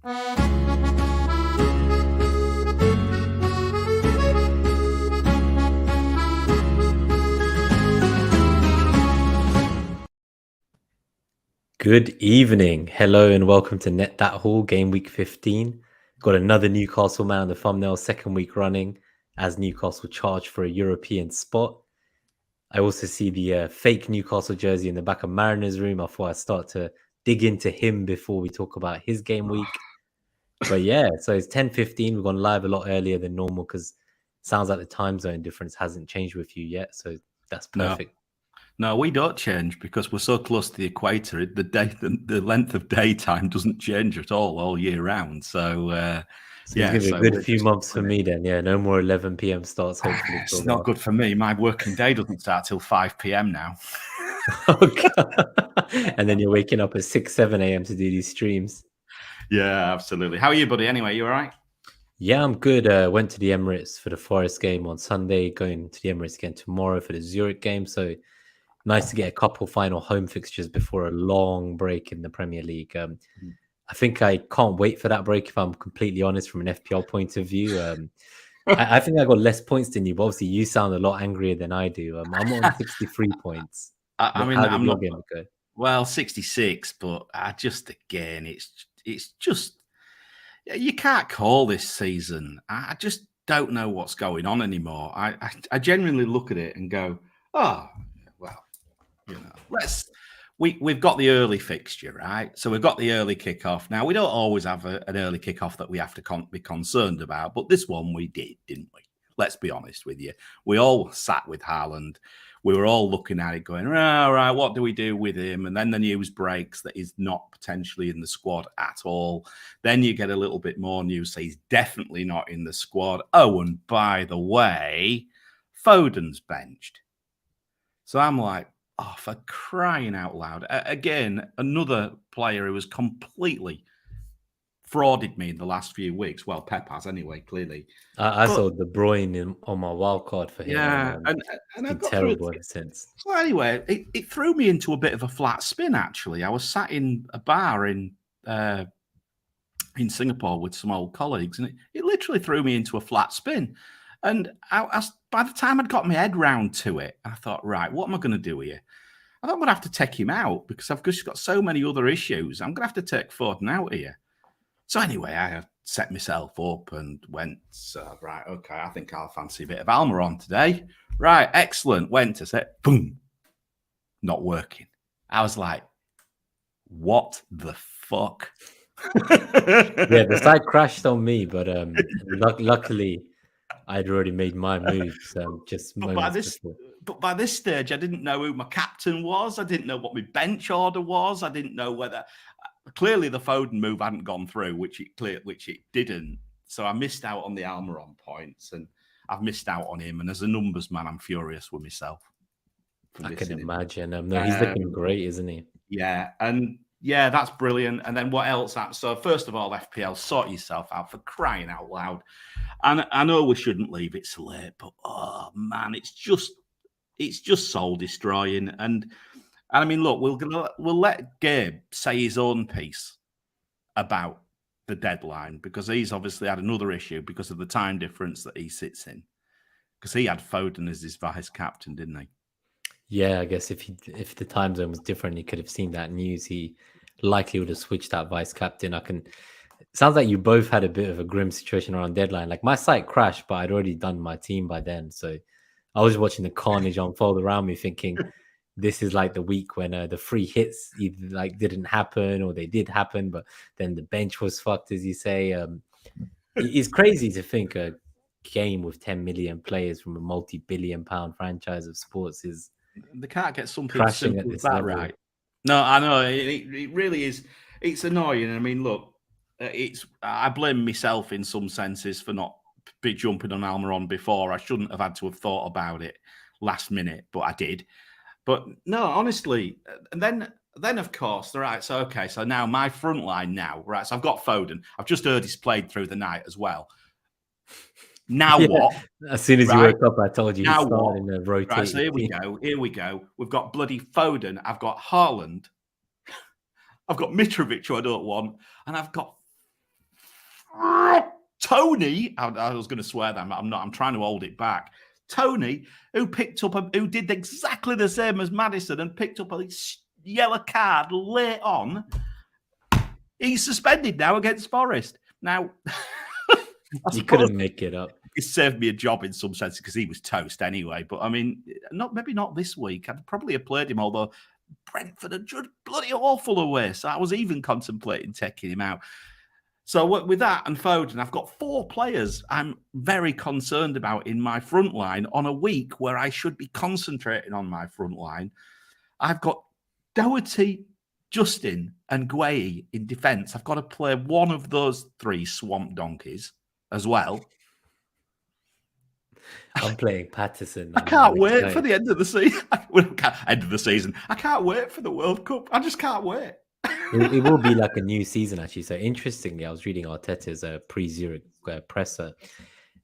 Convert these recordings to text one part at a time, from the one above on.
Good evening. Hello and welcome to Net That Haul, Gameweek 15. Got another Newcastle man on the thumbnail, second week running, as Newcastle charge for a European spot. I also see the fake Newcastle jersey in the back of Mariner's room. I thought I'd start to dig into him before we talk about his game week. But yeah, so it's 10:15. We've gone live a lot earlier than normal because it sounds like the time zone difference hasn't changed with you yet. So that's perfect. No, we don't change because we're so close to the equator. The length of daytime doesn't change at all year round. So, it's going to be a good few months for me then. Yeah, no more 11 p.m. starts, hopefully. It's not good for me. My working day doesn't start till 5 p.m. now. And then you're waking up at 6, 7 a.m. to do these streams. Yeah, absolutely. How are you, buddy? Anyway, you all right? Yeah, I'm good. Went to the Emirates for the Forest game on Sunday, going to the Emirates again tomorrow for the Zurich game. So nice to get a couple final home fixtures before a long break in the Premier League. I think I can't wait for that break, if I'm completely honest, from an FPL point of view. I think I got less points than you, but obviously you sound a lot angrier than I do. I'm on 63 points. I mean, I'm not good. Well, 66, but again, it's just you can't call this season. I just don't know what's going on anymore. I genuinely look at it and go, oh, well, you know, we've got the early fixture, right? So we've got the early kickoff. Now, we don't always have an early kickoff that we have to be concerned about, but this one we did, didn't we? Let's be honest with you. We all sat with Haaland. We were all looking at it going, all right, what do we do with him? And then the news breaks that he's not potentially in the squad at all. Then you get a little bit more news, say he's definitely not in the squad. Oh, and by the way, Foden's benched. So I'm like, oh, for crying out loud. Again, another player who has completely frauded me in the last few weeks. Well, Pep has anyway, clearly. I saw De Bruyne on my wildcard for him. Yeah, and it's been terrible ever since. So anyway, it threw me into a bit of a flat spin, actually. I was sat in a bar in Singapore with some old colleagues, and it literally threw me into a flat spin. And by the time I'd got my head round to it, I thought, right, what am I going to do here? I thought I'm going to have to take him out because I've just got so many other issues. I'm going to have to take Foden out here. So anyway, I set myself up and went, right, okay, I think I'll fancy a bit of Almiron today. Right, excellent. Went to set, boom, not working. I was like, what the fuck? Yeah, the site crashed on me, but luckily I'd already made my moves just moments before. But by this stage, I didn't know who my captain was. I didn't know what my bench order was. I didn't know whether... Clearly, the Foden move hadn't gone through, which it didn't. So I missed out on the Almiron points, and I've missed out on him. And as a numbers man, I'm furious with myself. I can imagine. No, he's looking great, isn't he? Yeah, and yeah, that's brilliant. And then what else? So first of all, FPL, sort yourself out, for crying out loud. And I know we shouldn't leave it so late, but oh man, it's just soul destroying. And I mean, look, we'll let Gabe say his own piece about the deadline, because he's obviously had another issue because of the time difference that he sits in. Because he had Foden as his vice captain, didn't he? Yeah, I guess if the time zone was different, he could have seen that news. He likely would have switched that vice captain. It sounds like you both had a bit of a grim situation around deadline. Like my site crashed, but I'd already done my team by then. So I was watching the carnage unfold around me, thinking this is like the week when the free hits either like didn't happen or they did happen, but then the bench was fucked, as you say. It's crazy to think a game with 10 million players from a multi-billion pound franchise of sports is... They can't get something simple as that right. No, I know. It really is. It's annoying. I mean, look, I blame myself in some senses for not be jumping on Almiron before. I shouldn't have had to have thought about it last minute, but I did. But no, honestly, and then of course, right, so okay, so now my front line now, right, so I've got Foden. I've just heard he's played through the night as well. Now what? As soon as you woke up, I told you now he's starting to rotate. Right, so here we go. We've got bloody Foden. I've got Haaland. I've got Mitrovic, who I don't want. And I've got Tony, I was going to swear that I'm not. I'm trying to hold it back. Tony, who did exactly the same as Maddison and picked up a yellow card late on. He's suspended now against Forest. Now, you couldn't make it up. It saved me a job in some sense because he was toast anyway. But I mean, maybe not this week. I'd probably have played him, although Brentford are bloody awful away. So I was even contemplating taking him out. So with that and Foden, I've got 4 players I'm very concerned about in my front line on a week where I should be concentrating on my front line. I've got Doherty, Justin, and Gueye in defence. I've got to play one of those 3 swamp donkeys as well. I'm playing Patterson. I can't wait for the end of the season. End of the season. I can't wait for the World Cup. I just can't wait. It will be like a new season, actually. So interestingly, I was reading Arteta's pre-Zurich presser,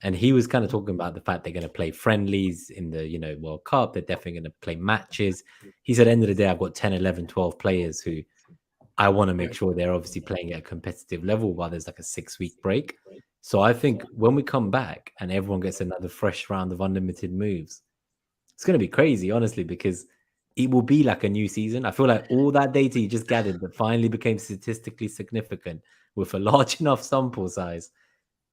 and he was kind of talking about the fact they're going to play friendlies in the World Cup. They're definitely going to play matches. He said, at the end of the day, I've got 10, 11, 12 players who I want to make sure they're obviously playing at a competitive level while there's like a 6-week break. So I think when we come back and everyone gets another fresh round of unlimited moves, it's going to be crazy, honestly, because it will be like a new season. I feel like all that data you just gathered that finally became statistically significant with a large enough sample size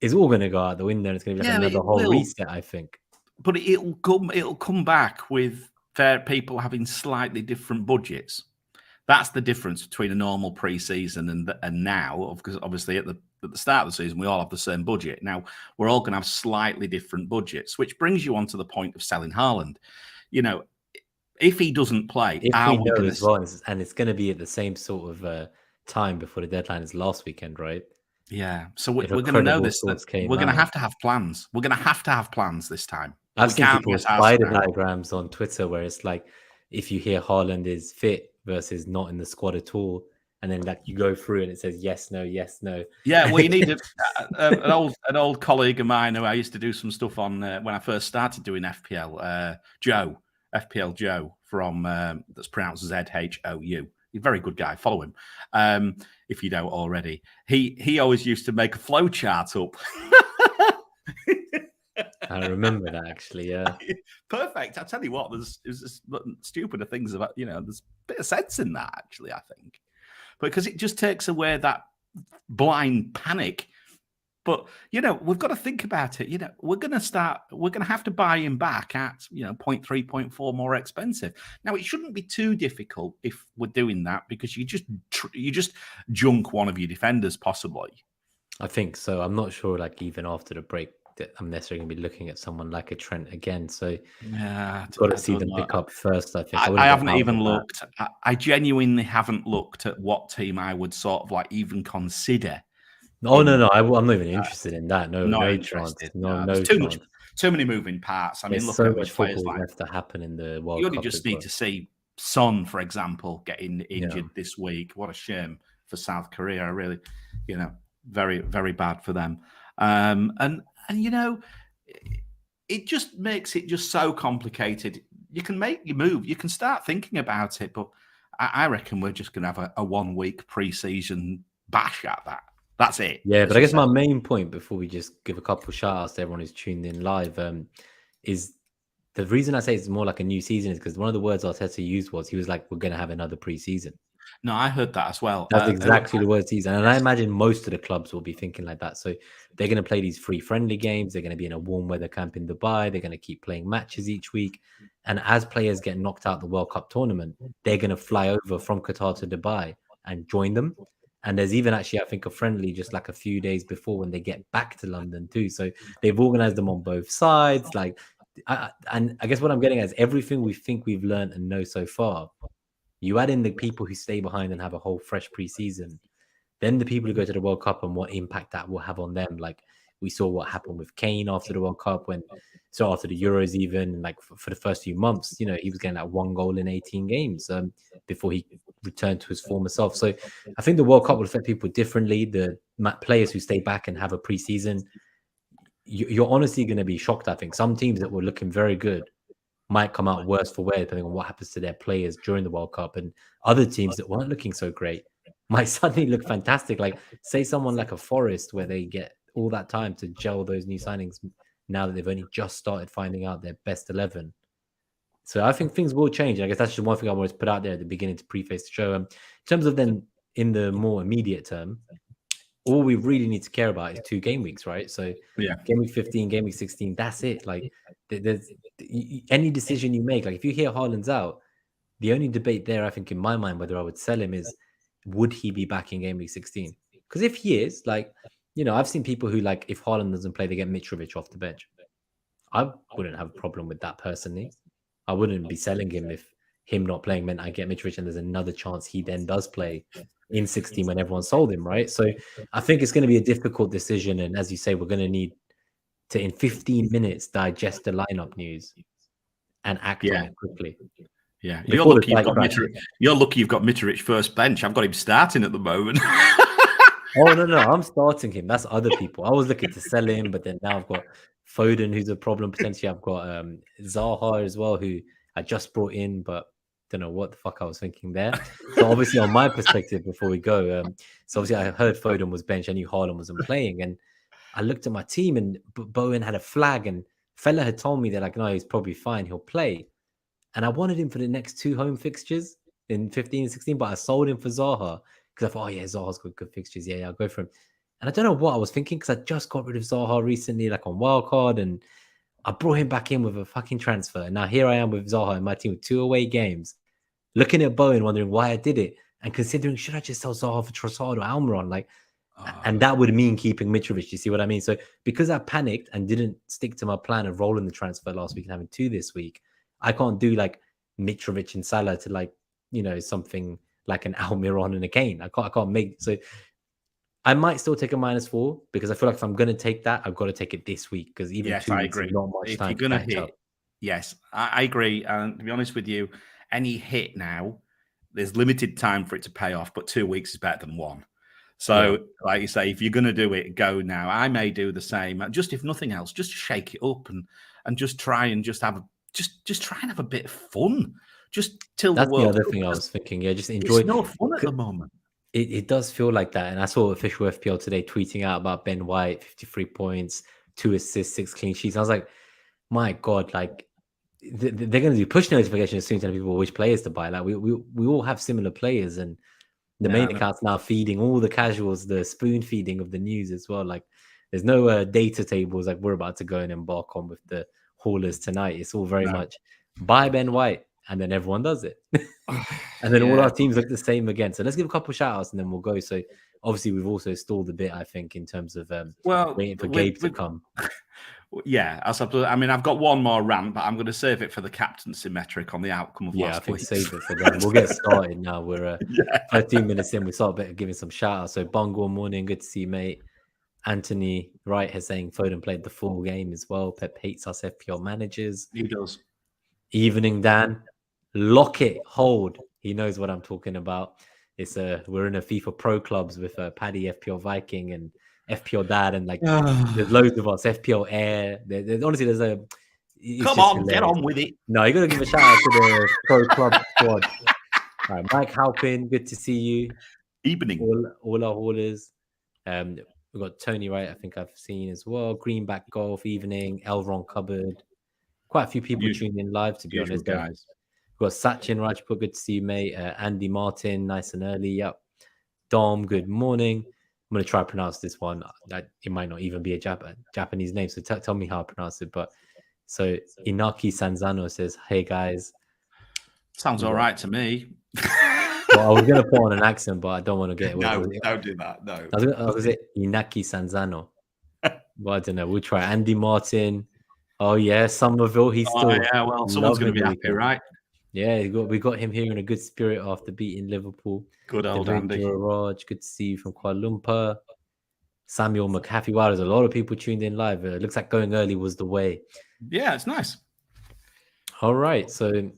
is all going to go out the window. And it's going to be like another whole reset, I think. But it'll come back with people having slightly different budgets. That's the difference between a normal pre-season and now, because obviously at the start of the season, we all have the same budget. Now, we're all going to have slightly different budgets, which brings you on to the point of selling Haaland. If he doesn't play, as well, and it's going to be at the same sort of time before the deadline as last weekend, right? Yeah. So we're going to know this. We're going to have to have plans. We're going to have plans this time. I've seen people spider diagrams on Twitter where it's like, if you hear Haaland is fit versus not in the squad at all, and then like you go through and it says yes, no, yes, no. Yeah, well, you need an old colleague of mine who I used to do some stuff on when I first started doing FPL, FPL Joe from that's pronounced ZHOU. He's a very good guy. Follow him if you don't already. He always used to make a flow chart up. I remember that actually. Yeah, perfect. I tell you what, there's stupider things about there's a bit of sense in that actually. I think, because it just takes away that blind panic. But we've got to think about it. We're going to have to buy him back at 0.3, 0.4 more expensive. Now it shouldn't be too difficult if we're doing that, because you just junk one of your defenders possibly. I think so. I'm not sure. Like even after the break, that I'm necessarily going to be looking at someone like a Trent again. So yeah, got to see them pick up first. I think I haven't even looked. I genuinely haven't looked at what team I would sort of like even consider. No, I'm not even interested in that. No chance. No chance. Too many moving parts. I mean, look, so much football left to happen in the World Cup. You just need to see Son, for example, getting injured this week. What a shame for South Korea. I really, very, very bad for them. And it just makes it just so complicated. You can make your move. You can start thinking about it, but I reckon we're just going to have a 1 week pre-season bash at that. That's it. Yeah, but I guess my main point before we just give a couple of shout outs to everyone who's tuned in live is the reason I say it's more like a new season is because one of the words Arteta used was he was like, we're going to have another pre-season. No, I heard that as well. That's exactly the word season. And I imagine most of the clubs will be thinking like that. So they're going to play these free friendly games. They're going to be in a warm weather camp in Dubai. They're going to keep playing matches each week. And as players get knocked out the World Cup tournament, they're going to fly over from Qatar to Dubai and join them. And there's even actually, I think, a friendly just like a few days before when they get back to London too. So they've organized them on both sides. And I guess what I'm getting at is everything we think we've learned and know so far. You add in the people who stay behind and have a whole fresh preseason, then the people who go to the World Cup and what impact that will have on them. Like we saw what happened with Kane after the World Cup, after the Euros, even like for the first few months, he was getting that 1 goal in 18 games before he returned to his former self. So I think the World Cup will affect people differently. The players who stay back and have a preseason, you're honestly going to be shocked. I think some teams that were looking very good might come out worse for wear, depending on what happens to their players during the World Cup, and other teams that weren't looking so great might suddenly look fantastic. Like, say someone like a Forest, where they get all that time to gel those new signings now that they've only just started finding out their best 11. So I think things will change. I guess that's just one thing I wanted to put out there at the beginning to preface the show. In terms of then in the more immediate term, all we really need to care about is 2 game weeks, right? So game week 15, game week 16, that's it. Like, there's any decision you make, like if you hear Haaland's out, the only debate there, I think, in my mind, whether I would sell him is, would he be back in game week 16? Because if he is, like, I've seen people who, like, if Haaland doesn't play, they get Mitrovic off the bench. I wouldn't have a problem with that personally. I wouldn't be selling him if him not playing meant I get Mitrovic and there's another chance he then does play in 16 when everyone sold him, right? So I think it's going to be a difficult decision. And as you say, we're going to need to, in 15 minutes, digest the lineup news and act on it quickly. Yeah, you're lucky you've got Mitrovic first bench. I've got him starting at the moment. Oh, no, I'm starting him. That's other people. I was looking to sell him, but then now I've got Foden, who's a problem potentially. I've got Zaha as well, who I just brought in, but don't know what the fuck I was thinking there. So obviously, on my perspective, before we go, so obviously I heard Foden was benched. I knew Haaland wasn't playing, and I looked at my team, and Bowen had a flag, and fella had told me that, like, no, he's probably fine, he'll play. And I wanted him for the next 2 home fixtures in 15 and 16, but I sold him for Zaha because I thought, oh yeah, Zaha's got good fixtures. Yeah, I'll go for him. And I don't know what I was thinking because I just got rid of Zaha recently, like on Wildcard, and I brought him back in with a fucking transfer. And now here I am with Zaha in my team with 2 away games, looking at Bowen, wondering why I did it, and considering, should I just sell Zaha for Trossard or Almiron? Like, and that would mean keeping Mitrovic. You see what I mean? So because I panicked and didn't stick to my plan of rolling the transfer last week and having 2 this week, I can't do like Mitrovic and Salah to, like, something like an Almiron and a Kane. I can't make. So I might still take a -4 because I feel like if I'm going to take that, I've got to take it this week because even 2 weeks is not much time. If you're going to hit, yes, I agree. And to be honest with you, any hit now, there's limited time for it to pay off, but 2 weeks is better than 1. So, like you say, if you're going to do it, go now. I may do the same. Just if nothing else, just shake it up and just try and just have just try and have a bit of fun. Just till that's the World the other Cup. thing I was thinking. Yeah, just enjoy. It's no fun at the moment. It does feel like that. And I saw Official FPL today tweeting out about Ben White, 53 points, 2 assists, 6 clean sheets. I was like, my God, like they're going to do push notifications soon, telling people which players to buy. Like we all have similar players, and the main account's now feeding all the casuals, the spoon feeding of the news as well. Like there's no data tables like we're about to go and embark on with the haulers tonight. It's all very much buy Ben White, and then everyone does it. And then all our teams look the same again. So let's give a couple shout outs and then we'll go. So obviously we've also stalled a bit, I think, in terms of waiting for Gabe to come. Yeah, I mean, I've got one more rant, but I'm going to save it for the captaincy metric on the outcome of last week. Save it for them. We'll get started now. We're 13 minutes in. We start better giving some shout outs. So Bongo, morning, good to see you, mate. Anthony Wright has saying Foden played the full game as well. Pep hates us FPL managers. He does. Evening, Dan. Lock it, hold. He knows what I'm talking about. It's we're in a FIFA Pro clubs with Paddy, FPL Viking, and FPL Dad, and like there's loads of us. FPL Air. Honestly, there's a. Come on, get on with it. No, you got to give a shout out to the Pro Club squad. All right, Mike Halpin, good to see you. Evening. All our haulers. We've got Tony Wright, I think I've seen as well. Greenback Golf, evening. Elron Cupboard. Quite a few people tuned in live, to be honest, guys. We've got Sachin Rajput, good to see you, mate. Andy Martin, nice and early. Yep. Dom, good morning. I'm going to try to pronounce this one. It might not even be a Japanese name, so tell me how I pronounce it. But so Inaki Sanzano says, hey, guys. Sounds all right to me. Well, I was going to put on an accent, but I don't want to get away. No, don't do that. No. I was going to say Inaki Sanzano. Well, I don't know. We'll try. Andy Martin. Oh, yeah. Somerville. He's still. Yeah, well, someone's going to be happy, right? Yeah, we got him here in a good spirit after beating Liverpool. Good old Andy. Raj, good to see you from Kuala Lumpur. Samuel McAfee. Wow, there's a lot of people tuned in live. It looks like going early was the way. Yeah, it's nice. All right. So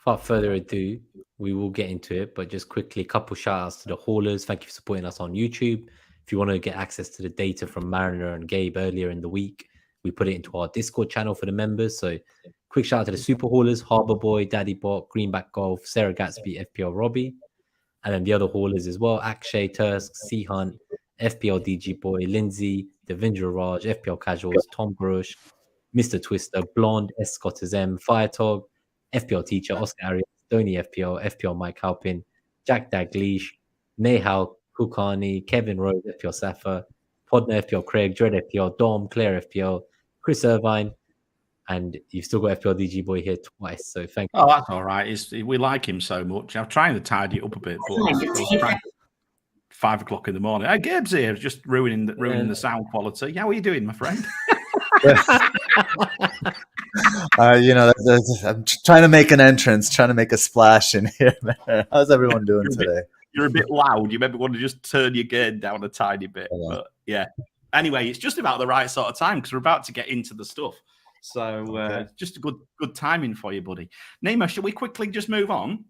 without further ado, we will get into it. But just quickly, a couple shout outs to the haulers. Thank you for supporting us on YouTube. If you want to get access to the data from Mariner and Gabe earlier in the week, we put it into our Discord channel for the members. So quick shout out to the super haulers, Harbour Boy, Daddy Bot, Greenback Golf, Sarah Gatsby, FPL Robbie. And then the other haulers as well: Akshay, Tursk, C Hunt, FPL DG Boy, Lindsay, Devindra Raj, FPL Casuals, Tom Brush, Mr. Twister, Blonde, S. Scott as M, Firetog, FPL Teacher, Oscar Arias, Dhoni FPL, FPL Mike Halpin, Jack Daglish, Nehal Kukani, Kevin Rose, FPL Safa, Podner FPL Craig, Dread FPL, Dom, Claire FPL, Chris Irvine, and you've still got FPL DG Boy here twice. So thank you. Oh, that's all right. We like him so much. I'm trying to tidy it up a bit, but it's 5 o'clock in the morning. Hey, Gabe's here, just ruining the sound quality. How are you doing, my friend? I'm trying to make an entrance, trying to make a splash in here. How's everyone doing today? You're a bit loud. You maybe want to just turn your gain down a tiny bit. Yeah. But yeah. Anyway, it's just about the right sort of time because we're about to get into the stuff. So just a good timing for you, buddy. Nemo, should we quickly just move on?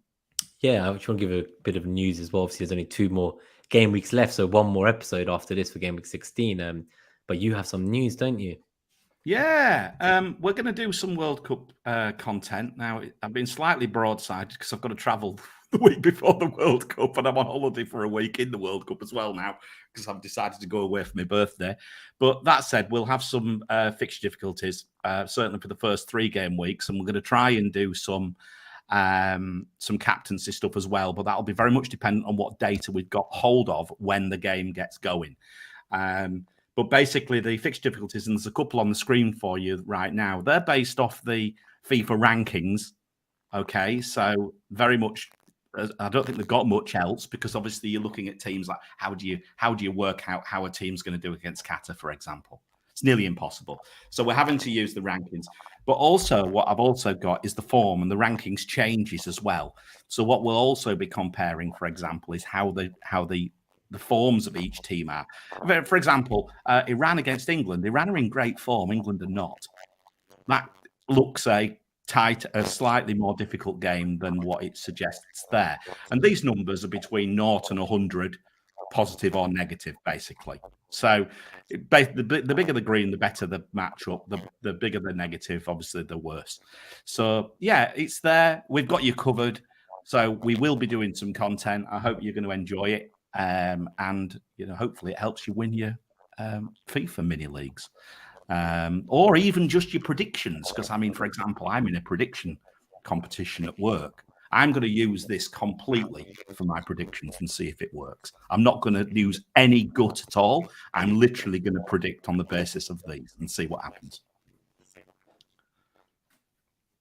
Yeah, I just want to give a bit of news as well. Obviously, there's only 2 more game weeks left, so 1 more episode after this for game week 16. But you have some news, don't you? Yeah, we're going to do some World Cup content. Now, I've been slightly broadside because I've got to travel the week before the World Cup, and I'm on holiday for a week in the World Cup as well now because I've decided to go away for my birthday. But that said, we'll have some fixture difficulties, certainly for the first 3 game weeks, and we're going to try and do some captaincy stuff as well. But that'll be very much dependent on what data we've got hold of when the game gets going. But basically, the fixture difficulties, and there's a couple on the screen for you right now, they're based off the FIFA rankings. Okay, so very much, I don't think they've got much else because obviously you're looking at teams like how do you work out how a team's going to do against Qatar, for example? It's nearly impossible. So we're having to use the rankings. But also what I've also got is the form, and the rankings changes as well. So what we'll also be comparing, for example, is how the forms of each team are. For example, Iran against England. Iran are in great form. England are not. That looks a slightly more difficult game than what it suggests there. And these numbers are between 0 and 100, positive or negative, basically. So the bigger the green, the better the matchup. The bigger the negative, obviously, the worse. So, yeah, it's there. We've got you covered. So we will be doing some content. I hope you're going to enjoy it. And hopefully it helps you win your FIFA mini leagues, or even just your predictions. Because for example, I'm in a prediction competition at work. I'm going to use this completely for my predictions and see if it works. I'm not going to use any gut at all. I'm literally going to predict on the basis of these and see what happens.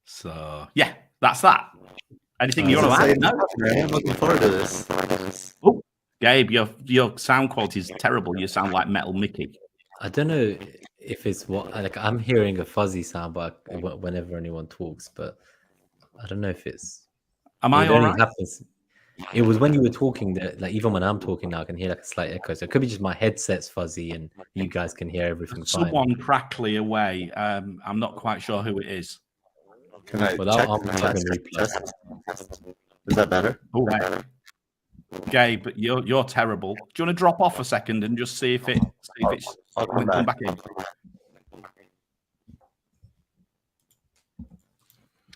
So yeah, that's that. Anything you want to add? No? I'm looking forward to this. Oh. Gabe, your sound quality is terrible. You sound like Metal Mickey. I don't know if it's I'm hearing a fuzzy sound, but whenever anyone talks, but I don't know if it's. Am I all right? Happens. It was when you were talking that, even when I'm talking now, I can hear a slight echo. So it could be just my headset's fuzzy, and you guys can hear everything fine. Someone crackly away. I'm not quite sure who it is. Can I check? Is that better? Oh, right. Gabe, you're terrible. Do you want to drop off a second and just see if it's I'll come back in?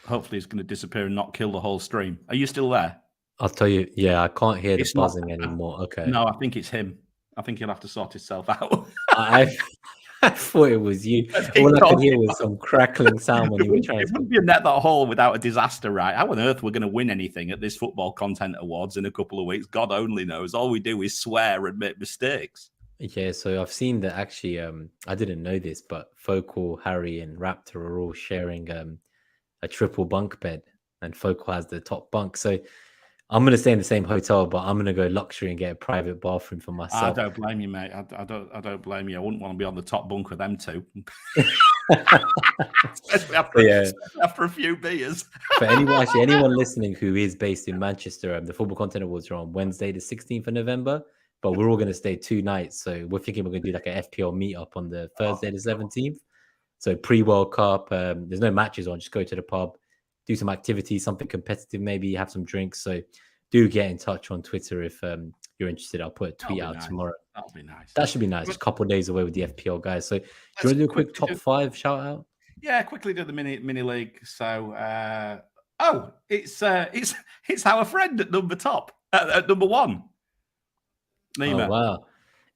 Hopefully it's going to disappear and not kill the whole stream. Are you still there? I'll tell you. Yeah, I can't hear the buzzing anymore. Okay. No, I think it's him. I think he'll have to sort himself out. I thought it was you. All I could hear was some crackling sound when you were trying. It wouldn't be a Net That Haul without a disaster, right? How on earth we're going to win anything at this Football Content Awards in a couple of weeks? God only knows. All we do is swear and make mistakes. Yeah, so I've seen that actually. I didn't know this, but Focal, Harry, and Raptor are all sharing a triple bunk bed, and Focal has the top bunk. So I'm going to stay in the same hotel, but I'm going to go luxury and get a private bathroom for myself. I don't blame you, mate. I don't blame you. I wouldn't want to be on the top bunk with them two. Especially after a few beers. For anyone listening who is based in Manchester, the Football Content Awards are on Wednesday, the 16th of November, but we're all going to stay 2 nights. So we're thinking we're going to do like a FPL meetup on the Thursday, the 17th. So pre-World Cup, there's no matches on, just go to the pub, do some activities, something competitive, maybe have some drinks. So do get in touch on Twitter if you're interested. I'll put a tweet out tomorrow. That'll be nice. That should be nice. Just a couple of days away with the FPL guys. So do you want to do a quick top 5 shout out? Yeah, quickly do the mini league. So it's our friend at number top. at number 1. Nima. Oh, wow.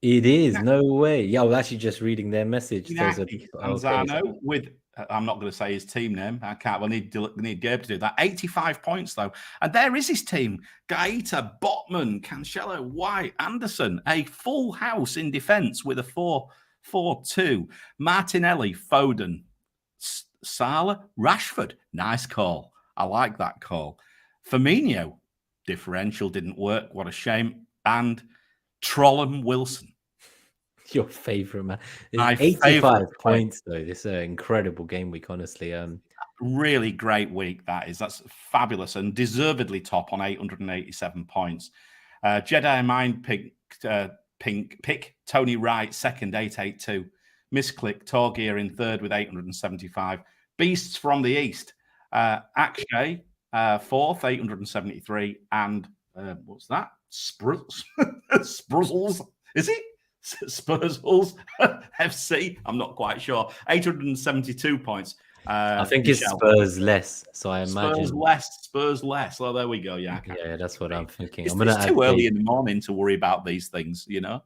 It is. No way. Yeah, I was actually just reading their message. Anzano with, I'm not going to say his team name. I can't. We'll need Gabe to do that. 85 points, though. And there is his team. Gaeta, Botman, Cancelo, White, Anderson. A full house in defence with a 4-4-2. Martinelli, Foden, Salah, Rashford. Nice call. I like that call. Firmino, differential didn't work. What a shame. And Trollum Wilson. Your favourite, man. 85 points, though. This is an incredible game week, honestly. Really great week, that is. That's fabulous and deservedly top on 887 points. Jedi Mind pick Tony Wright, second, 882. Misclick, Torgear in third with 875. Beasts from the East. Akshay, fourth, 873. And what's that? Spruzzles. Is it? Spurzles FC. I'm not quite sure. 872 points. I think it's Spurs less. So I imagine Spurs less. Well, there we go. Yeah, that's what I'm thinking. It's too early in the morning to worry about these things, you know.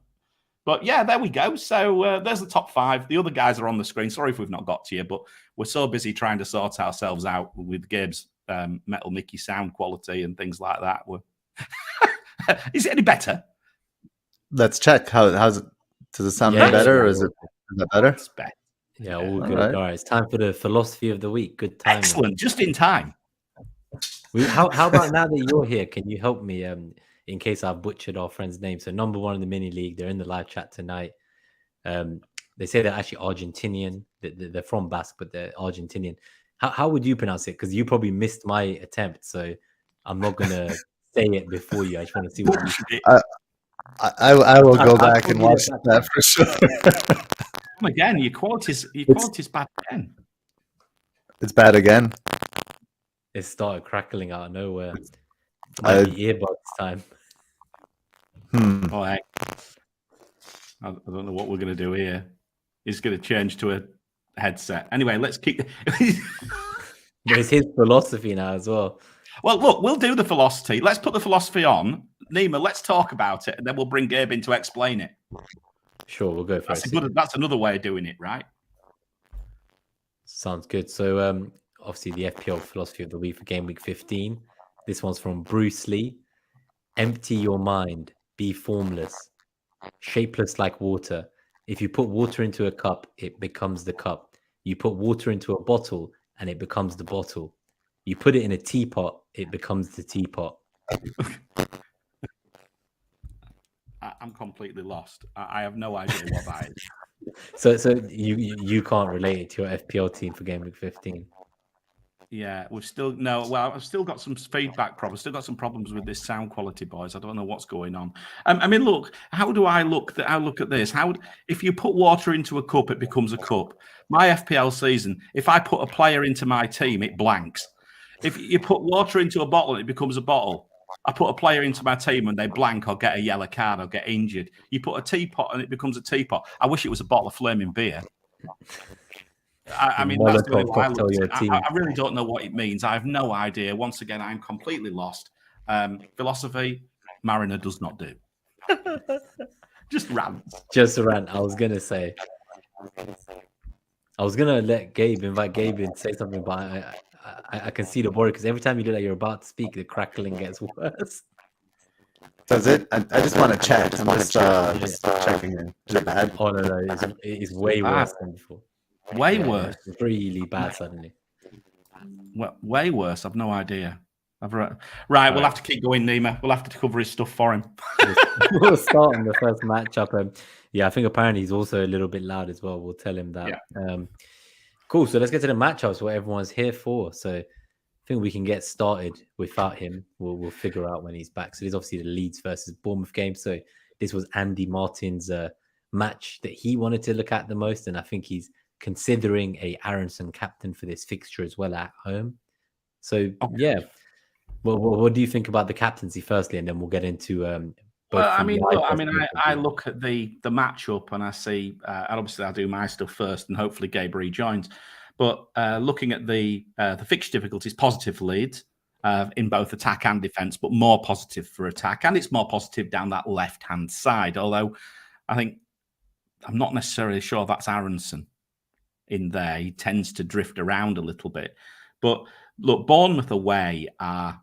But yeah, there we go. So there's the top 5. The other guys are on the screen. Sorry if we've not got to you, but we're so busy trying to sort ourselves out with Gabe's Metal Mickey sound quality and things like that. Is it any better? Let's check. How's it? Does it sound better, or is that better? It's better. Yeah, all good. All right, it's time for the philosophy of the week. Good time. Excellent, man. Just in time. How about now that you're here? Can you help me? In case I've butchered our friend's name. So number 1 in the mini league. They're in the live chat tonight. They say they're actually Argentinian. They're from Basque, but they're Argentinian. How would you pronounce it? Because you probably missed my attempt, so I'm not gonna say it before you. I just want to see what you. I will go back and watch that for sure. Again, your quality's bad again. It's bad again. It started crackling out of nowhere. Might be earbuds time. Oh, heck. I don't know what we're going to do here. He's going to change to a headset. Anyway, let's keep. It's his philosophy now as well. Well, look, we'll do the philosophy. Let's put the philosophy on. Nima, let's talk about it, and then we'll bring Gabe in to explain it. Sure, we'll go first. That's another way of doing it, right? Sounds good. So, obviously, the FPL philosophy of the week for Game Week 15. This one's from Bruce Lee. Empty your mind. Be formless. Shapeless like water. If you put water into a cup, it becomes the cup. You put water into a bottle, and it becomes the bottle. You put it in a teapot, it becomes the teapot. I'm completely lost. I have no idea what that is. So you can't relate it to your FPL team for Game Week 15. Yeah, I've still got some feedback problems. Still got some problems with this sound quality, boys. I don't know what's going on. I mean, look, how do I look? I look at this. If you put water into a cup, it becomes a cup. My FPL season, if I put a player into my team, it blanks. If you put water into a bottle, it becomes a bottle. I put a player into my team and they blank or get a yellow card or get injured. You put a teapot and it becomes a teapot. I wish it was a bottle of flaming beer. I mean, that's the way I look at it. I really don't know what it means. I have no idea. Once again, I'm completely lost. Philosophy, Mariner does not do. Just rant. Just a rant. I was going to say. I was going to invite Gabe in to say something, but I can see the border because every time you do that, you're about to speak, the crackling gets worse. Does it? I just want to check. I'm just checking in. Is it bad? Oh, no. It is way worse than before. Way worse. Really bad suddenly. Well, way worse. I've no idea. Right, we'll have to keep going, Nima. We'll have to cover his stuff for him. We'll start on the first matchup. I think apparently he's also a little bit loud as well. We'll tell him that. Yeah. Cool. So let's get to the matchups, what everyone's here for. So I think we can get started without him. We'll figure out when he's back. So there's obviously the Leeds versus Bournemouth game. So this was Andy Martin's match that he wanted to look at the most. And I think he's considering a Aronson captain for this fixture as well at home. So, yeah. Well, what do you think about the captaincy firstly? And then we'll get into I look at the matchup and I see, and obviously I'll do my stuff first and hopefully Gabe rejoins. But looking at the fixture difficulties, positive for Leeds, in both attack and defence, but more positive for attack. And it's more positive down that left-hand side, although I'm not necessarily sure that's Aronson in there. He tends to drift around a little bit. But look, Bournemouth away are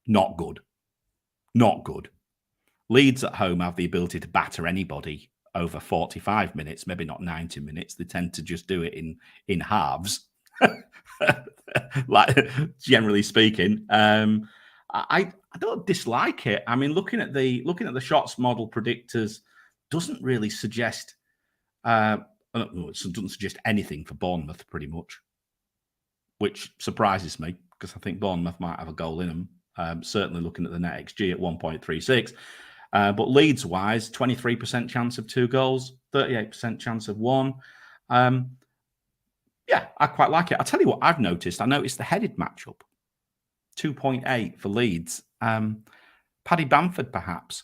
not good. Not good. Leeds at home have the ability to batter anybody over 45 minutes, maybe not 90 minutes. They tend to just do it in halves, like generally speaking. I don't dislike it. I mean, looking at the shots model predictors doesn't really suggest it doesn't suggest anything for Bournemouth pretty much, which surprises me because I think Bournemouth might have a goal in them. Certainly looking at the NetxG at 1.36. But Leeds-wise, 23% chance of 2 goals, 38% chance of 1. Yeah, I quite like it. I'll tell you what I've noticed. I noticed the headed matchup, 2.8 for Leeds. Paddy Bamford, perhaps.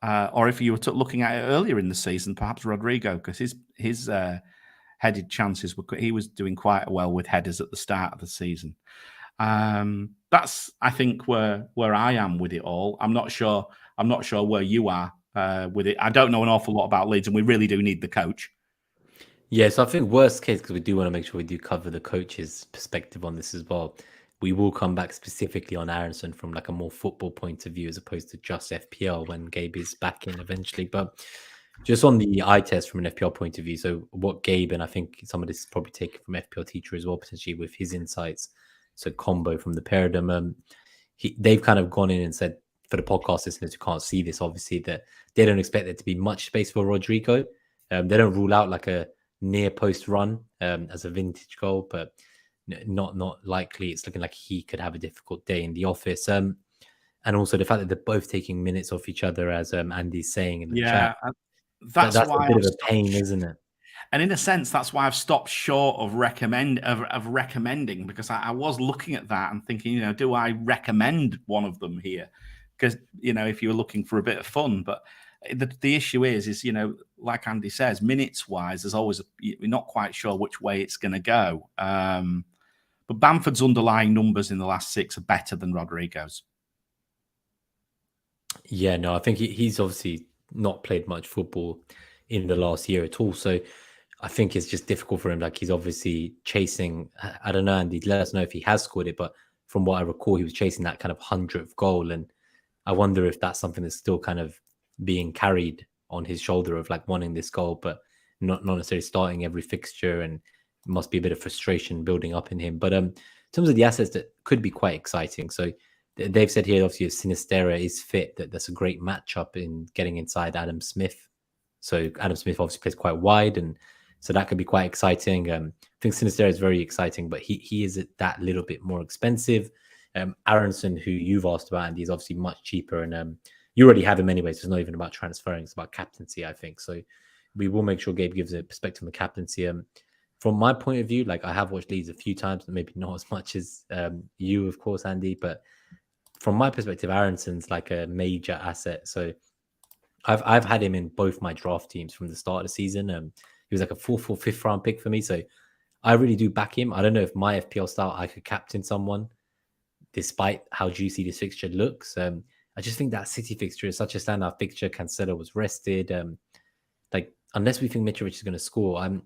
Or if you were looking at it earlier in the season, perhaps Rodrigo, because his headed chances he was doing quite well with headers at the start of the season. That's, I think, where I am with it all. I'm not sure where you are with it. I don't know an awful lot about Leeds, and we really do need the coach. Yeah, so I think worst case, because we do want to make sure we do cover the coach's perspective on this as well. We will come back specifically on Aronson from like a more football point of view as opposed to just FPL when Gabe is back in eventually. But just on the eye test from an FPL point of view, so what Gabe, and I think some of this is probably taken from FPL Teacher as well, potentially with his insights. So combo from the paradigm. They've kind of gone in and said, for the podcast listeners who can't see this, obviously, that they don't expect there to be much space for Rodrigo. They don't rule out like a near post run as a vintage goal, but not likely. It's looking like he could have a difficult day in the office. And also the fact that they're both taking minutes off each other, as Andy's saying in the chat. That's why a bit of a pain, isn't it? And in a sense, that's why I've stopped short of recommending, because I was looking at that and thinking, do I recommend one of them here? Because, if you were looking for a bit of fun, but the issue is, like Andy says, minutes-wise, there's always you're not quite sure which way it's going to go. But Bamford's underlying numbers in the last 6 are better than Rodrigo's. Yeah, no, I think he's obviously not played much football in the last year at all. So I think it's just difficult for him. Like, he's obviously chasing, I don't know, Andy, let us know if he has scored it. But from what I recall, he was chasing that kind of 100th goal. And I wonder if that's something that's still kind of being carried on his shoulder of like wanting this goal, but not necessarily starting every fixture, and must be a bit of frustration building up in him. But in terms of the assets that could be quite exciting, so they've said here, obviously, if Sinistera is fit, that's a great matchup in getting inside Adam Smith. So Adam Smith obviously plays quite wide, and so that could be quite exciting. I think Sinistera is very exciting, but he is that little bit more expensive. Aronson, who you've asked about, Andy, is obviously much cheaper, and you already have him anyway, so it's not even about transferring, it's about captaincy, I think. So we will make sure Gabe gives a perspective on the captaincy. From my point of view, like, I have watched Leeds a few times, maybe not as much as you, of course, Andy, but from my perspective, Aronson's like a major asset. So I've had him in both my draft teams from the start of the season. He was like a 4th or 5th round pick for me, so I really do back him. I don't know if my FPL style I could captain someone despite how juicy this fixture looks. I just think that City fixture is such a standout fixture. Cancelo was rested. Like, unless we think Mitrovic is going to score, I'm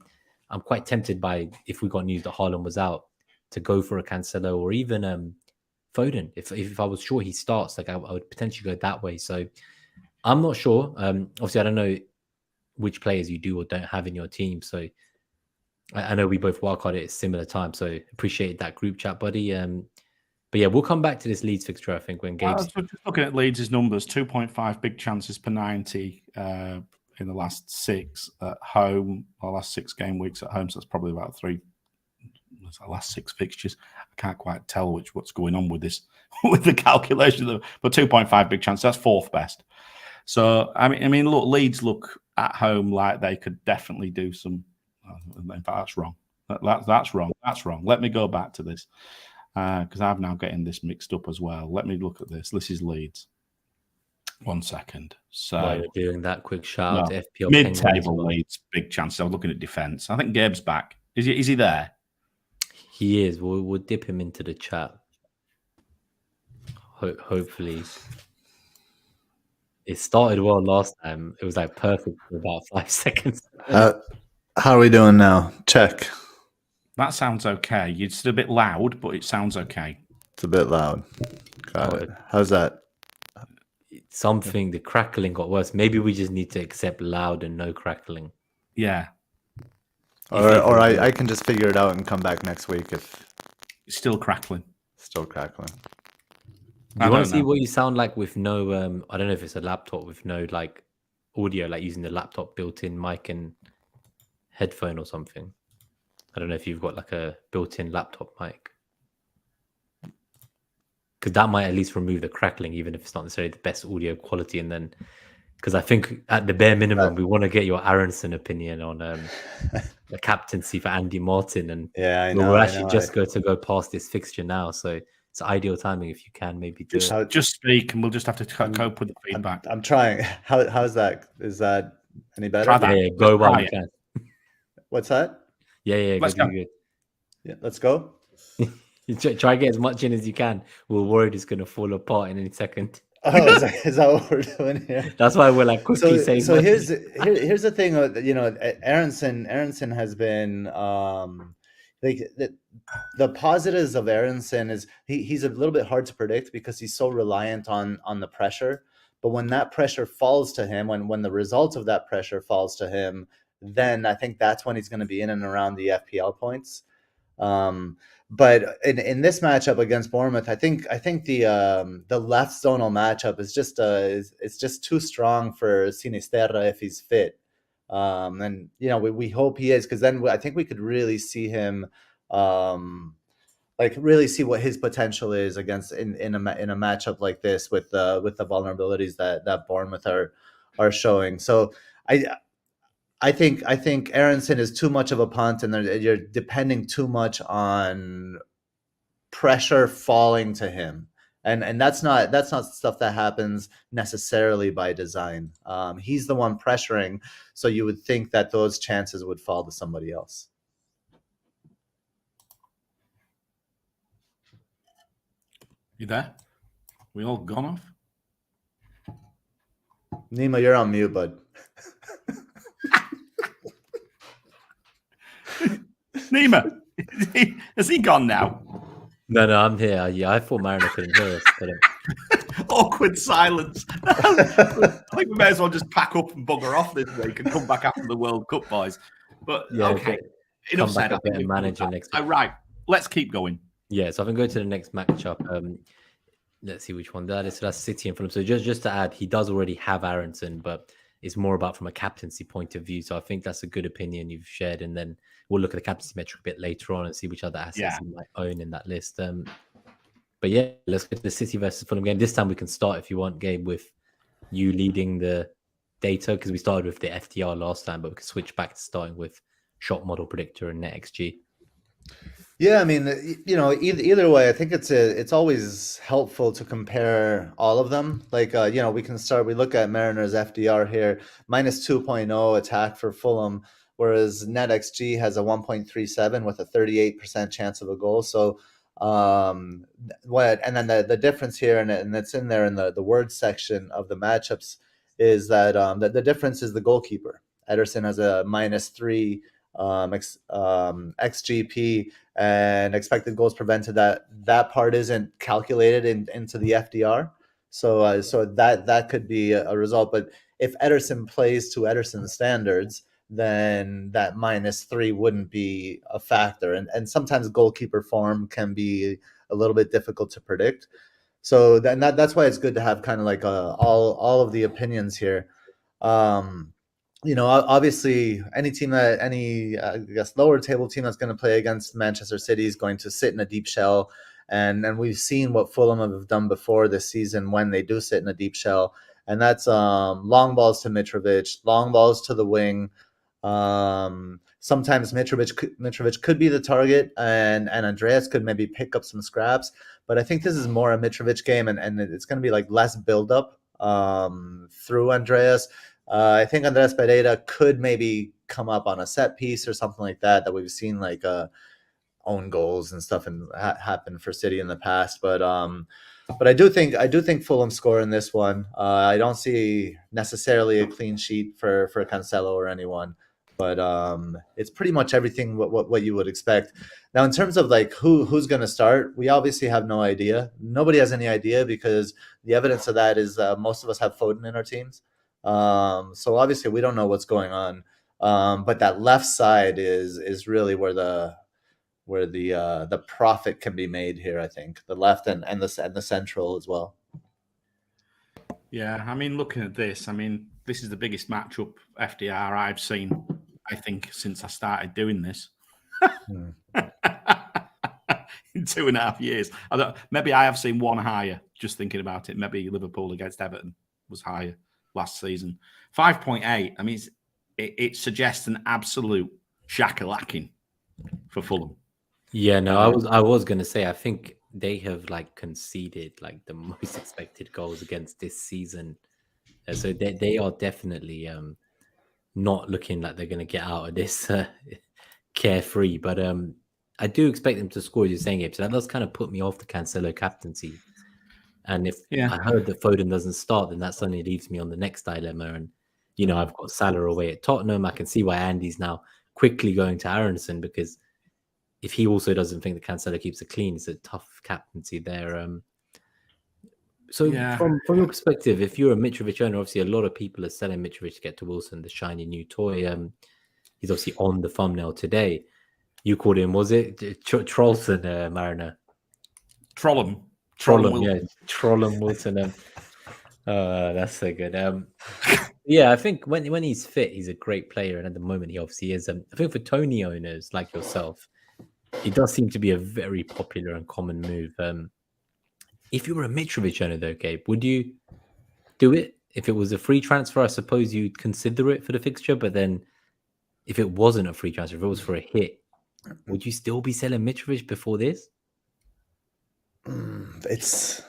quite tempted by, if we got news that Haaland was out, to go for a Cancelo or even Foden. If I was sure he starts, like, I would potentially go that way. So I'm not sure. Obviously, I don't know which players you do or don't have in your team. So I know we both wildcard it at similar time. So appreciate that group chat, buddy. But yeah, we'll come back to this Leeds fixture, I think, when Gabe's... Just looking at Leeds' numbers, 2.5 big chances per 90 in the last 6 at home, or last 6 game weeks at home. So that's probably about 3. That's the last 6 fixtures. I can't quite tell what's going on with this, with the calculation. But 2.5 big chances, that's 4th best. So, I mean, look, Leeds look at home like they could definitely do some... In fact, that's wrong. That's wrong. That's wrong. Let me go back to this. Because I'm now getting this mixed up as well. Let me look at this. This is Leeds. 1 second. So while you're doing that, quick shout out to FPL mid-table Leeds, big chances. I'm looking at defence. I think Gabe's back. Is he there? He is. We'll dip him into the chat. hopefully. It started well last time. It was like perfect for about 5 seconds. How are we doing now? Check. That sounds okay. It's a bit loud, but it sounds okay. It's a bit loud. Got it. How's that? Something, the crackling got worse. Maybe we just need to accept loud and no crackling. Yeah. Or I can just figure it out and come back next week if it's still crackling. Still crackling. Do you want to see what you sound like with no I don't know if it's a laptop with no like audio, like using the laptop built-in mic and headphone or something? I don't know if you've got like a built-in laptop mic, because that might at least remove the crackling, even if it's not necessarily the best audio quality. And then, because I think at the bare minimum, we want to get your Aronson opinion on the captaincy for Andy Martin. And yeah, I know. We'll actually just go past this fixture now, so it's ideal timing if you can maybe do it. Just speak, and we'll just have to cope with the feedback. I'm trying. How's that? Is that any better? Yeah, go while you can. What's that? Yeah, let's go. Good. Yeah, let's go. You try to get as much in as you can. We're worried it's going to fall apart in any second. Oh, is that what we're doing here? That's why we're like quickly saying. So here's the thing. You know, Aronson has been like the positives of Aronson is he's a little bit hard to predict because he's so reliant on the pressure. But when that pressure falls to him, when the result of that pressure falls to him, then I think that's when he's going to be in and around the FPL points. But in this matchup against Bournemouth, I think the left zonal matchup is just it's just too strong for Sinisterra if he's fit. And you know we hope he is, because then I think we could really see him really see what his potential is against in a matchup like this with the vulnerabilities that Bournemouth are showing. So I think Aronson is too much of a punt, and you're depending too much on pressure falling to him, and that's not stuff that happens necessarily by design. He's the one pressuring, so you would think that those chances would fall to somebody else. You there? We all gone off? Nima, you're on mute, bud. Nima, has he gone now? No, I'm here. Yeah, I thought Mariner couldn't hear us. But awkward silence. I think we may as well just pack up and bugger off this week and come back after the World Cup, boys. But yeah, okay, enough said. I think manager next week. Right, let's keep going. Yeah, so I can go to the next matchup. Let's see which one that is. So that's City and Fulham. So just to add, he does already have Aronson, but it's more about from a captaincy point of view. So I think that's a good opinion you've shared. And then we'll look at the captaincy metric a bit later on and see which other assets you might own in that list. But yeah, let's go to the City versus Fulham game. This time we can start, if you want, Gabe, with you leading the data, because we started with the FTR last time, but we can switch back to starting with Shot Model Predictor and NetxG. Yeah, I mean, you know, either way, I think it's always helpful to compare all of them. Like, you know, we look at Mariner's FDR here, minus 2.0 attack for Fulham, whereas NetxG has a 1.37 with a 38% chance of a goal. So, and then the difference here, and it's in there in the word section of the matchups, is that the difference is the goalkeeper. Ederson has a minus 3 XGP and expected goals prevented. That part isn't calculated into the FDR, so that could be a result. But if Ederson plays to Ederson's standards, then that minus 3 wouldn't be a factor. And sometimes goalkeeper form can be a little bit difficult to predict. So that's why it's good to have kind of like all of the opinions here. You know, obviously, any I guess lower table team that's going to play against Manchester City is going to sit in a deep shell, and we've seen what Fulham have done before this season when they do sit in a deep shell, and that's long balls to Mitrovic, long balls to the wing. Sometimes Mitrovic could be the target, and Andreas could maybe pick up some scraps, but I think this is more a Mitrovic game, and it's going to be like less build up through Andreas. I think Andres Pereira could maybe come up on a set piece or something like that we've seen like own goals and stuff and happened for City in the past. But I do think Fulham score in this one. I don't see necessarily a clean sheet for Cancelo or anyone, but it's pretty much everything what you would expect. Now, in terms of like who's going to start, we obviously have no idea. Nobody has any idea because the evidence of that is most of us have Foden in our teams. So obviously we don't know what's going on. But that left side is really where the profit can be made here. I think the left and the central as well. Yeah, I mean, looking at this, I mean, this is the biggest matchup FDR I've seen, I think, since I started doing this. In 2.5 years. Maybe I have seen one higher, just thinking about it. Maybe Liverpool against Everton was higher last season. 5.8. I mean, it suggests an absolute shackalacking for Fulham. Yeah, no, I was going to say, I think they have like conceded like the most expected goals against this season. So they are definitely not looking like they're going to get out of this carefree. But I do expect them to score, as you're saying, Gabe. So that does kind of put me off the Cancelo captaincy. And if I heard that Foden doesn't start, then that suddenly leaves me on the next dilemma. And, you know, I've got Salah away at Tottenham. I can see why Andy's now quickly going to Aronson, because if he also doesn't think that Cancelo keeps it clean, it's a tough captaincy there. From your perspective, if you're a Mitrovic owner, obviously a lot of people are selling Mitrovic to get to Wilson, the shiny new toy. He's obviously on the thumbnail today. You called him, was it Trollson, Mariner? Trollum, yeah, Trollum Wilson. That's so good. Yeah, I think when he's fit, he's a great player, and at the moment he obviously is. I think for Tony owners like yourself, it does seem to be a very popular and common move. If you were a Mitrovic owner, though, Gabe, would you do it? If it was a free transfer, I suppose you'd consider it for the fixture. But then if it wasn't a free transfer, if it was for a hit, would you still be selling Mitrovic before this? It's,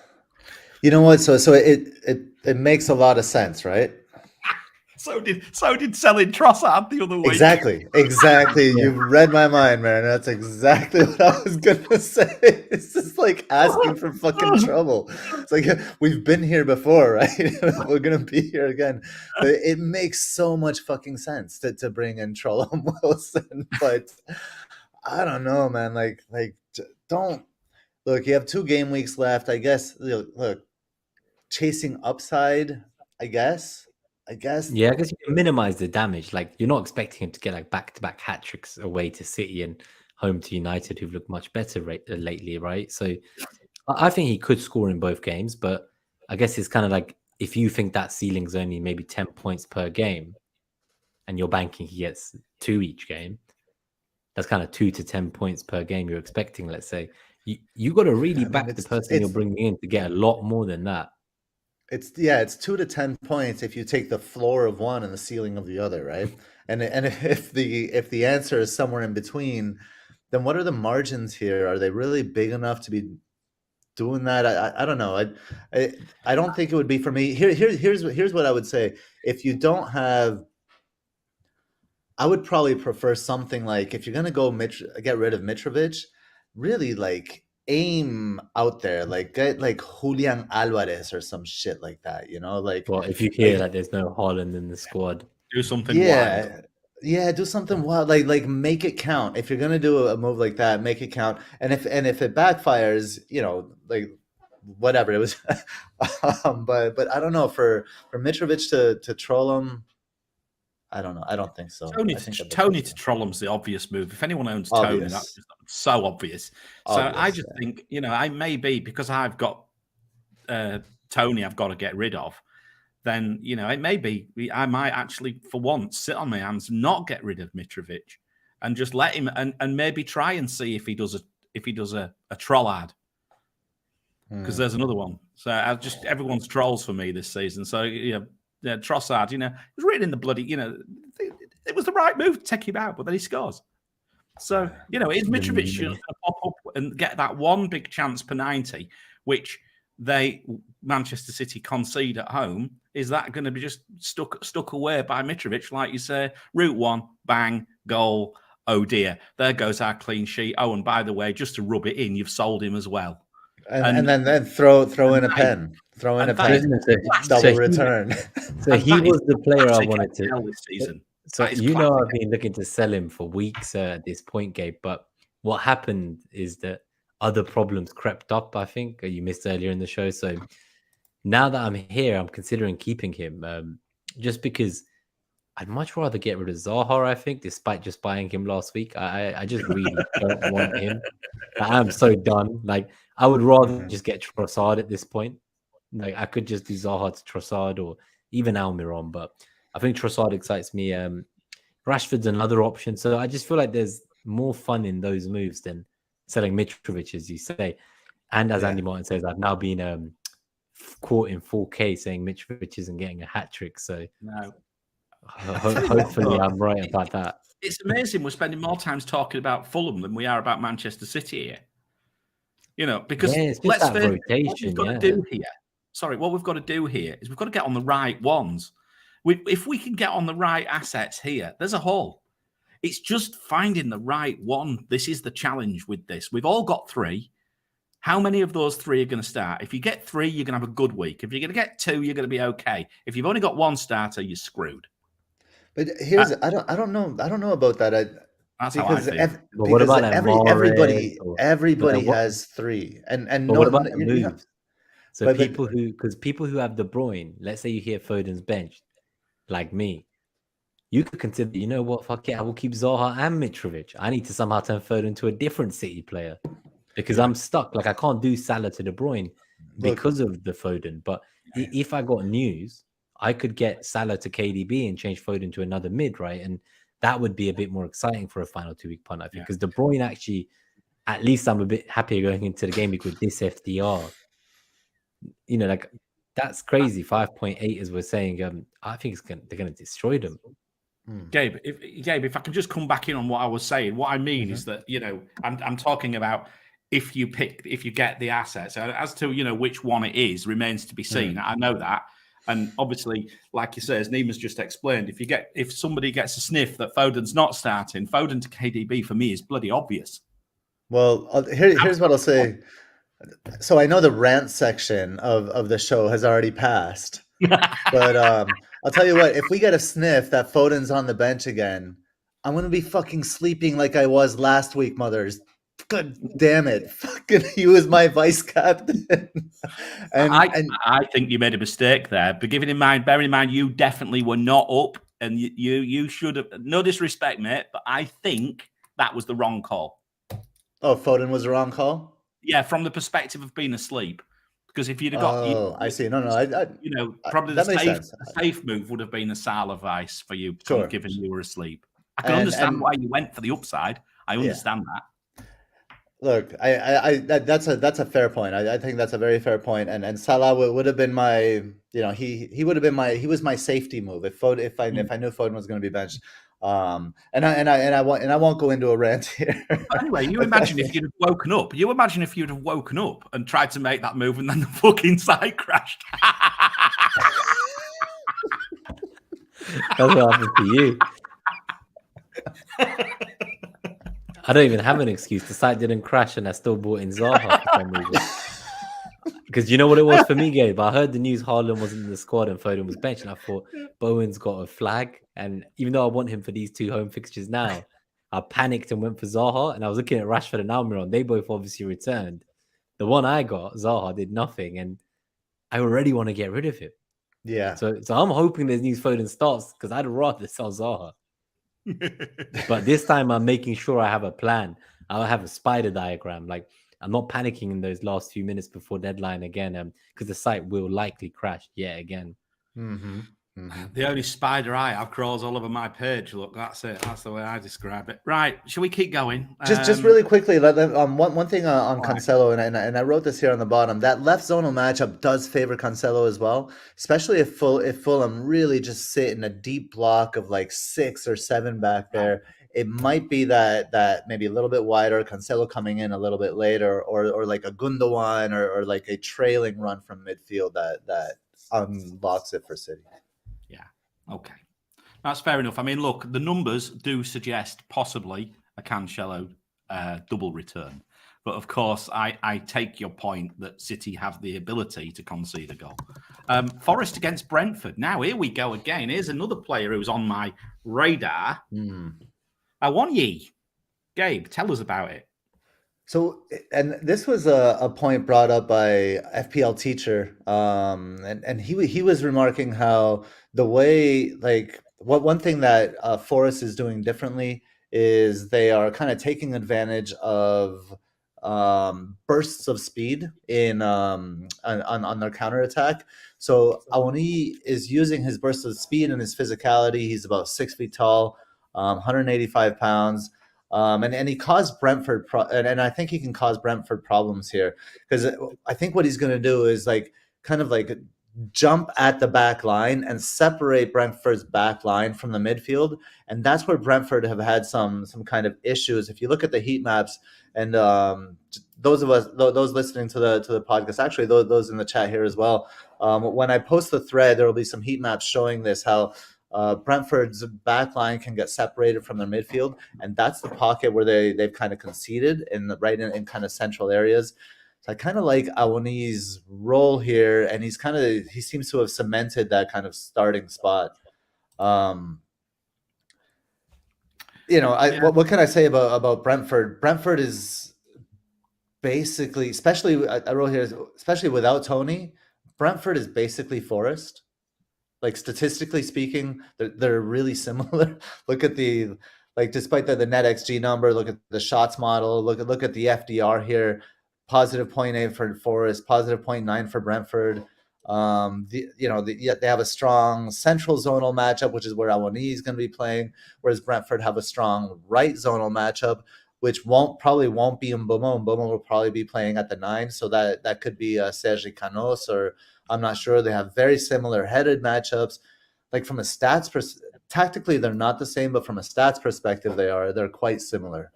you know what? So it makes a lot of sense, right? So did selling Trossard the other week. Exactly. You've read my mind, man. That's exactly what I was gonna say. It's just like asking for fucking trouble. It's like, we've been here before, right? We're gonna be here again. But it makes so much fucking sense to bring in Trollum Wilson, but I don't know, man. Like don't look. You have 2 game weeks left, I guess. Look, chasing upside, I guess. Yeah, I guess you can minimize the damage. Like, you're not expecting him to get like back-to-back hat tricks away to City and home to United, who've looked much better lately, right? So I think he could score in both games, but I guess it's kind of like, if you think that ceiling's only maybe 10 points per game and you're banking he gets 2 each game, that's kind of 2 to 10 points per game you're expecting, let's say. You got to really back the person you're bringing in to get a lot more than that. It's 2 to 10 points if you take the floor of one and the ceiling of the other, right? And if the answer is somewhere in between, then what are the margins here? Are they really big enough to be doing that? I don't know. I don't think it would be for me. Here's what I would say. If you don't have, I would probably prefer something like, if you're gonna go get rid of Mitrovic, really like aim out there, like get like Julian Alvarez or some shit like that, you know? Like, well, if you hear that there's no Haaland in the squad, do something wild. Yeah, do something wild, like make it count. If you're gonna do a move like that, make it count. And if it backfires, you know, like whatever it was. But I don't know, for Mitrovic to troll him, I don't know. I don't think so. Tony to Trollum's the obvious move. If anyone owns Tony, that's just so obvious. So I just think, you know, I may be, because I've got Tony I've got to get rid of, then, you know, it may be I might actually for once sit on my hands, not get rid of Mitrovic, and just let him and maybe try and see if he does a troll ad. Because there's another one. So everyone's trolls for me this season. So Trossard, you know, it was written in the bloody, you know, it was the right move to take him out, but then he scores. So, you know, is Mitrovic going to pop up and get that one big chance per 90, which Manchester City concede at home? Is that going to be just stuck away by Mitrovic, like you say, route one, bang, goal, oh dear, there goes our clean sheet. Oh, and by the way, just to rub it in, you've sold him as well. And then throw in a pen. Throw in a pen. Double return. So he was the player I wanted to this season. So you know I've been looking to sell him for weeks at this point, Gabe. But what happened is that other problems crept up, I think, you missed earlier in the show. So now that I'm here, I'm considering keeping him just because I'd much rather get rid of Zaha, I think, despite just buying him last week. I just really don't want him. I'm so done. Like, I would rather just get Trossard at this point. Like, I could just do Zaha to Trossard or even Almiron, but I think Trossard excites me. Rashford's another option. So I just feel like there's more fun in those moves than selling Mitrovic, as you say. And as Andy Martin says, I've now been caught in 4K saying Mitrovic isn't getting a hat trick. So no. Hopefully I'm right about that. It's amazing we're spending more time talking about Fulham than we are about Manchester City here. You know, because let's face it, what we've got to do here. Sorry, what we've got to do here is we've got to get on the right ones. If we can get on the right assets here, there's a hole. It's just finding the right one. This is the challenge with this. We've all got 3. How many of those 3 are going to start? If you get 3, you're going to have a good week. If you're going to get 2, you're going to be okay. If you've only got 1 starter, you're screwed. But here's I don't know about that. That's how I feel. What about everybody has 3, and what about the moves? So people who have De Bruyne, let's say you hear Foden's benched, like me, you could consider, you know what, fuck it, I will keep Zaha and Mitrovic. I need to somehow turn Foden to a different City player because I'm stuck. Like, I can't do Salah to De Bruyne because of the Foden. But if I got news, I could get Salah to KDB and change Foden to another mid, right? And that would be a bit more exciting for a final 2-week punt, I think, because De Bruyne actually, at least I'm a bit happier going into the game week with this FDR. You know, like, that's crazy. 5.8, as we're saying. I think they're going to destroy them. Gabe, if I can just come back in on what I was saying, what I mean is that, you know, I'm talking about if you get the assets. As to, you know, which one it is remains to be seen. I know that. And obviously, like you say, as Nima's just explained, if somebody gets a sniff that Foden's not starting, Foden to KDB for me is bloody obvious. Well, here's what I'll say. So I know the rant section of the show has already passed, but I'll tell you what, if we get a sniff that Foden's on the bench again, I'm going to be fucking sleeping like I was last week, mothers. God damn it. Fucking he was my vice captain. and I think you made a mistake there, but bearing in mind, you definitely were not up, and you should have, no disrespect, mate, but I think that was the wrong call. Oh, Foden was the wrong call? Yeah, from the perspective of being asleep. Because if you'd have got... Oh, I see. No, you know, probably the safe move would have been a Salah vice for you, given you were asleep. I can understand why you went for the upside. I understand that. Look, that's a fair point. I think that's a very fair point. And Salah would have been my, you know, he would have been my, he was my safety move if I knew Foden was going to be benched. And I won't go into a rant here. But anyway, you imagine if you'd have woken up. You imagine if you'd have woken up and tried to make that move, and then the fucking site crashed. That's what happened to you. I don't even have an excuse. The site didn't crash, and I still bought in Zaha for some reason. Because you know what it was for me, Gabe? I heard the news Haaland wasn't in the squad and Foden was benched, and I thought Bowen's got a flag. And even though I want him for these 2 home fixtures now, I panicked and went for Zaha. And I was looking at Rashford and Almiron. They both obviously returned. The one I got, Zaha, did nothing, and I already want to get rid of him. Yeah. So I'm hoping there's news Foden starts because I'd rather sell Zaha. But this time I'm making sure I have a plan. I'll have a spider diagram. Like, I'm not panicking in those last few minutes before deadline again, because the site will likely crash yet again. The only spider I have crawls all over my page. Look, that's it. That's the way I describe it. Right, shall we keep going? Just really quickly, one thing on Cancelo, and I wrote this here on the bottom. That left zonal matchup does favor Cancelo as well, especially if Fulham really just sit in a deep block of like 6 or 7 back there. It might be that maybe a little bit wider, Cancelo coming in a little bit later, or like a Gundogan or like a trailing run from midfield that unlocks it for City. Yeah. Okay. That's fair enough. I mean, look, the numbers do suggest possibly a Cancelo double return. But of course, I take your point that City have the ability to concede a goal. Forest against Brentford. Now, here we go again. Here's another player who's on my radar. I want ye. Gabe, tell us about it. So, and this was a point brought up by FPL Teacher, and he was remarking how the way, like, one thing that Forest is doing differently is they are kind of taking advantage of bursts of speed in on their counterattack. So Awoni is using his bursts of speed and his physicality. He's about 6 feet tall, 185 pounds. And he caused Brentford, and I think he can cause Brentford problems here, because I think what he's going to do is kind of jump at the back line and separate Brentford's back line from the midfield, and that's where Brentford have had some kind of issues. If you look at the heat maps, and those listening to the podcast, actually those in the chat here as well, when I post the thread, there will be some heat maps showing this, how Brentford's back line can get separated from their midfield, and that's the pocket where they've kind of conceded in kind of central areas. So I kind of like Awoni's role here, and he seems to have cemented that kind of starting spot. What can I say about Brentford? Brentford is basically, especially I wrote here, especially without Tony, Brentford is basically Forest. Like, statistically speaking, they're really similar. Look at despite the NetxG number, look at the shots model, look at the FDR here, positive 0.8 for Forest, positive 0.9 for Brentford. They have a strong central zonal matchup, which is where Awoni is going to be playing, whereas Brentford have a strong right zonal matchup, which probably won't be Mbomo. Mbomo will probably be playing at the 9, so that could be Sergi Canos, or I'm not sure. They have very similar headed matchups. Like, from a stats tactically, they're not the same, but from a stats perspective, they're quite similar.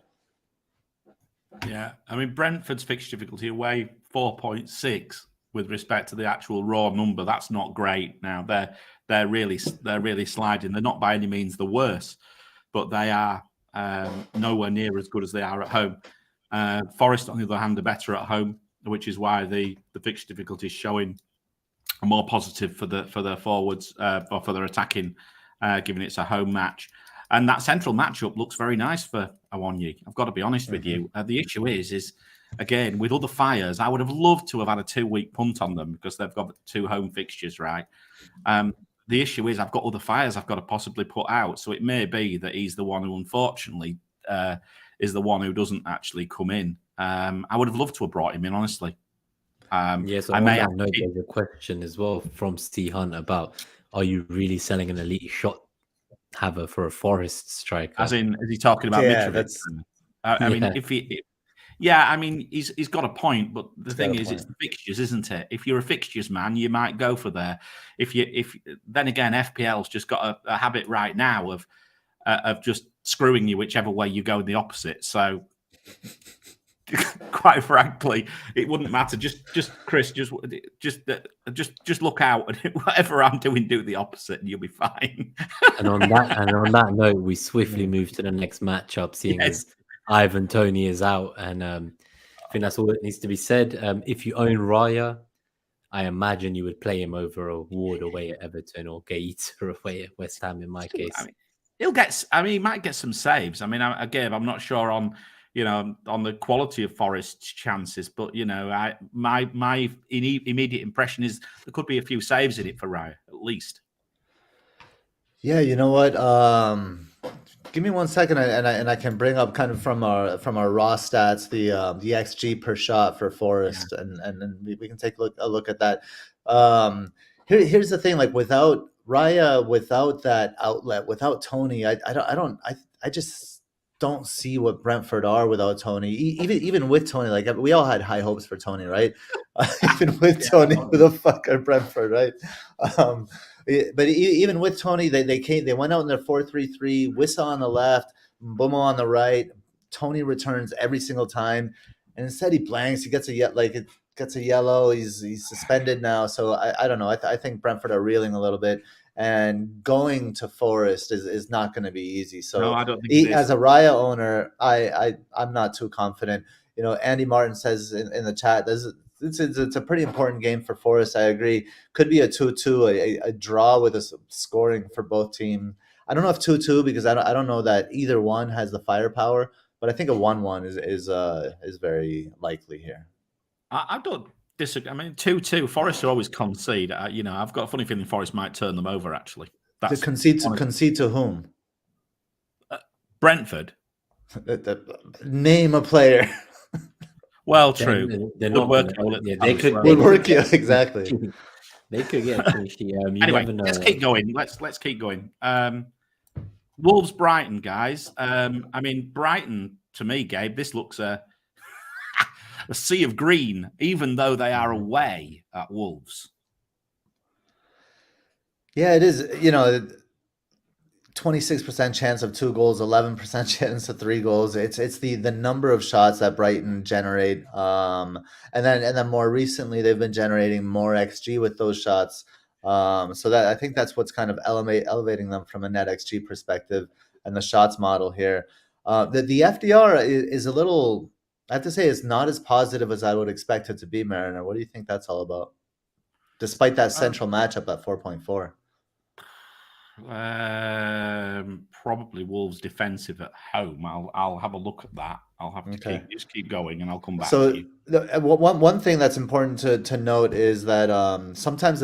Yeah, I mean, Brentford's fixture difficulty away 4.6 with respect to the actual raw number. That's not great. Now they're really sliding. They're not by any means the worst, but they are nowhere near as good as they are at home. Forest, on the other hand, are better at home, which is why the fixture difficulty is showing more positive for their forwards or for their attacking, given it's a home match. And that central matchup looks very nice for Awoni. I've got to be honest with you. The issue is again, with other fires, I would have loved to have had a 2-week punt on them because they've got 2 home fixtures, right? The issue is I've got other fires I've got to possibly put out. So it may be that he's the one who, unfortunately, is the one who doesn't actually come in. I would have loved to have brought him in, honestly. Yes, I may have noted there's a question as well from C Hunt about, are you really selling an elite shot haver for a Forest striker? As in, is he talking about Mitrovic? I mean, I mean, he's got a point, but the thing is, it's the fixtures, isn't it? If you're a fixtures man, you might go for there. If then again, FPL's just got a habit right now of just screwing you whichever way you go in the opposite. So, quite frankly, it wouldn't matter. Just Chris, just look out, and whatever I'm doing, do the opposite, and you'll be fine. and on that note, we swiftly move to the next matchup, seeing as Ivan Toney is out, and I think that's all that needs to be said. If you own Raya, I imagine you would play him over a Ward away at Everton or Gaeta away at West Ham. In my case, he might get some saves. I mean, again, I'm not sure on the quality of Forest's chances, but my immediate impression is there could be a few saves in it for Raya, at least. Yeah, you know what? Give me 1 second, and I can bring up kind of from our raw stats the XG per shot for Forest, and then we can take a look at that. Here's the thing: like, without Raya, without that outlet, without Tony, I just don't see what Brentford are without Tony. Even with Tony, like, we all had high hopes for Tony, right? Even with Tony, who the fuck are Brentford, right? But even with Tony, they went out in their 4-3-3, Wissa on the left, Mbomo on the right. Tony returns every single time, and instead he blanks. He gets a yellow. He's suspended now. So I don't know. I think Brentford are reeling a little bit. and going to Forest is not going to be easy. So no, I don't think as a Raya owner, I'm not too confident. Andy Martin says in the chat, it's a pretty important game for Forest. I agree. Could be a 2-2, a draw with a scoring for both teams. I don't know if 2-2 because I don't know that either one has the firepower, but I think a 1-1 is very likely here. I don't disagree. I mean, 2-2. Forest always concede. I've got a funny feeling Forest might turn them over. Actually, to concede to whom? Brentford. Name a player. Well, true. They're not work. They could work. Yeah, exactly. They could get a clean sheet. Anyway, let's keep going. Let's keep going. Wolves Brighton, guys. I mean, Brighton, to me, Gabe, this looks a sea of green, even though they are away at Wolves. Yeah, it is. 26% chance of 2 goals, 11% chance of 3 goals. It's the number of shots that Brighton generate, and then more recently they've been generating more XG with those shots. So that I think that's what's kind of elevating them from a NetxG perspective and the shots model here. The FDR is a little, I have to say, it's not as positive as I would expect it to be. Mariner, what do you think that's all about? Despite that central matchup at 4.4. Probably Wolves defensive at home. I'll have a look at that. I'll have to keep going, and I'll come back to you. One thing that's important to note is that sometimes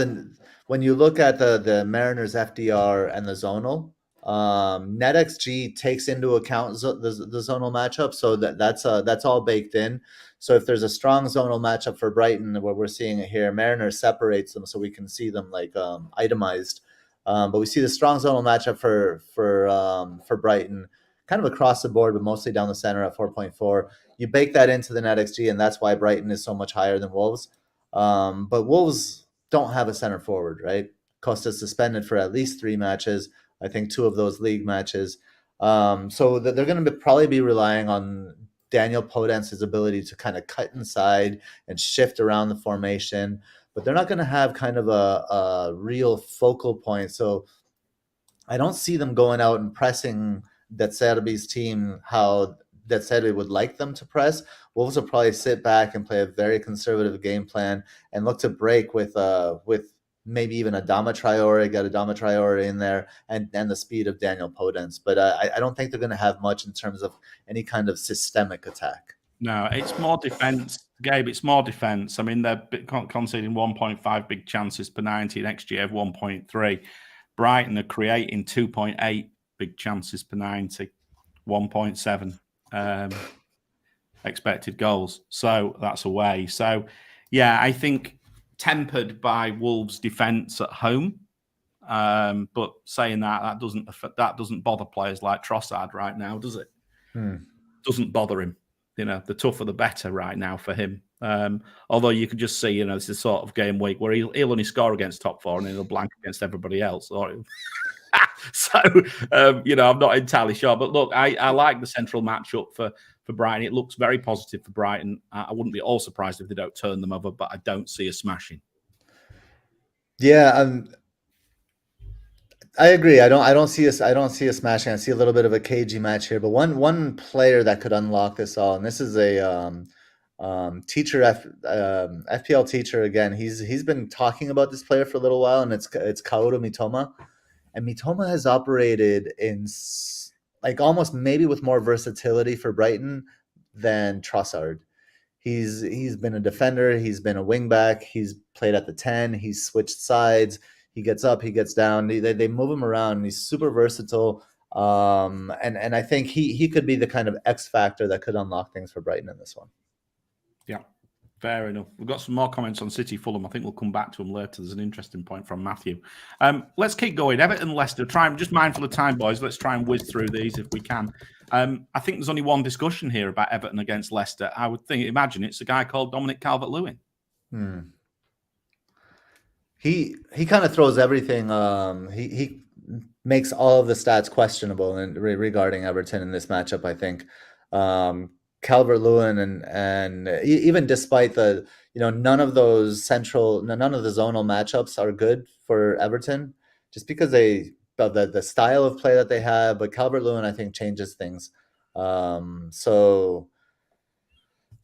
when you look at the Mariners FDR and the zonal, NetxG takes into account the zonal matchup, so that's all baked in. So if there's a strong zonal matchup for Brighton, where we're seeing it here, Mariners separates them so we can see them like itemized. But we see the strong zonal matchup for Brighton, kind of across the board, but mostly down the center at 4.4. You bake that into the NetxG, and that's why Brighton is so much higher than Wolves. But Wolves don't have a center forward, right? Costa's suspended for at least 3 matches. I think 2 of those league matches. So they're going to probably be relying on Daniel Podence's ability to kind of cut inside and shift around the formation. But they're not going to have kind of a real focal point. So I don't see them going out and pressing that Serbi's team how that Serbi would like them to press. Wolves will probably sit back and play a very conservative game plan and look to break with maybe even Adama Traore, get Adama Traore in there, and the speed of Daniel Podence. But I don't think they're going to have much in terms of any kind of systemic attack. No, it's more defense, Gabe. It's more defense. I mean, they're conceding 1.5 big chances per 90, and XG of 1.3. Brighton are creating 2.8 big chances per 90, 1.7 expected goals. So that's away. So, yeah, I think tempered by Wolves' defense at home. But saying that doesn't bother players like Trossard right now, does it? Doesn't bother him. The tougher the better right now for him. Although you can just see, this is sort of game week where he'll only score against top 4 and he'll blank against everybody else. So, I'm not entirely sure. But look, I like the central matchup for Brighton. It looks very positive for Brighton. I wouldn't be all surprised if they don't turn them over, but I don't see a smashing. Yeah, I agree. I don't see a smashing. I see a little bit of a cagey match here. But one player that could unlock this all, and this is a teacher, FPL teacher again. He's been talking about this player for a little while, and it's Kaoru Mitoma. And Mitoma has operated in like almost maybe with more versatility for Brighton than Trossard. He's been a defender. He's been a wingback. He's played at the 10. He's switched sides. He gets up, he gets down. They move him around. He's super versatile. And I think he could be the kind of X factor that could unlock things for Brighton in this one. Yeah, fair enough. We've got some more comments on City Fulham. I think we'll come back to them later. There's an interesting point from Matthew. Let's keep going. Everton Leicester. Just mindful of time, boys. Let's try and whiz through these if we can. I think there's only one discussion here about Everton against Leicester. I would imagine it's a guy called Dominic Calvert-Lewin. He kind of throws everything. He makes all of the stats questionable regarding Everton in this matchup. I think Calvert-Lewin and even despite the none of the zonal matchups are good for Everton. just because the style of play that they have. But Calvert-Lewin, I think, changes things. So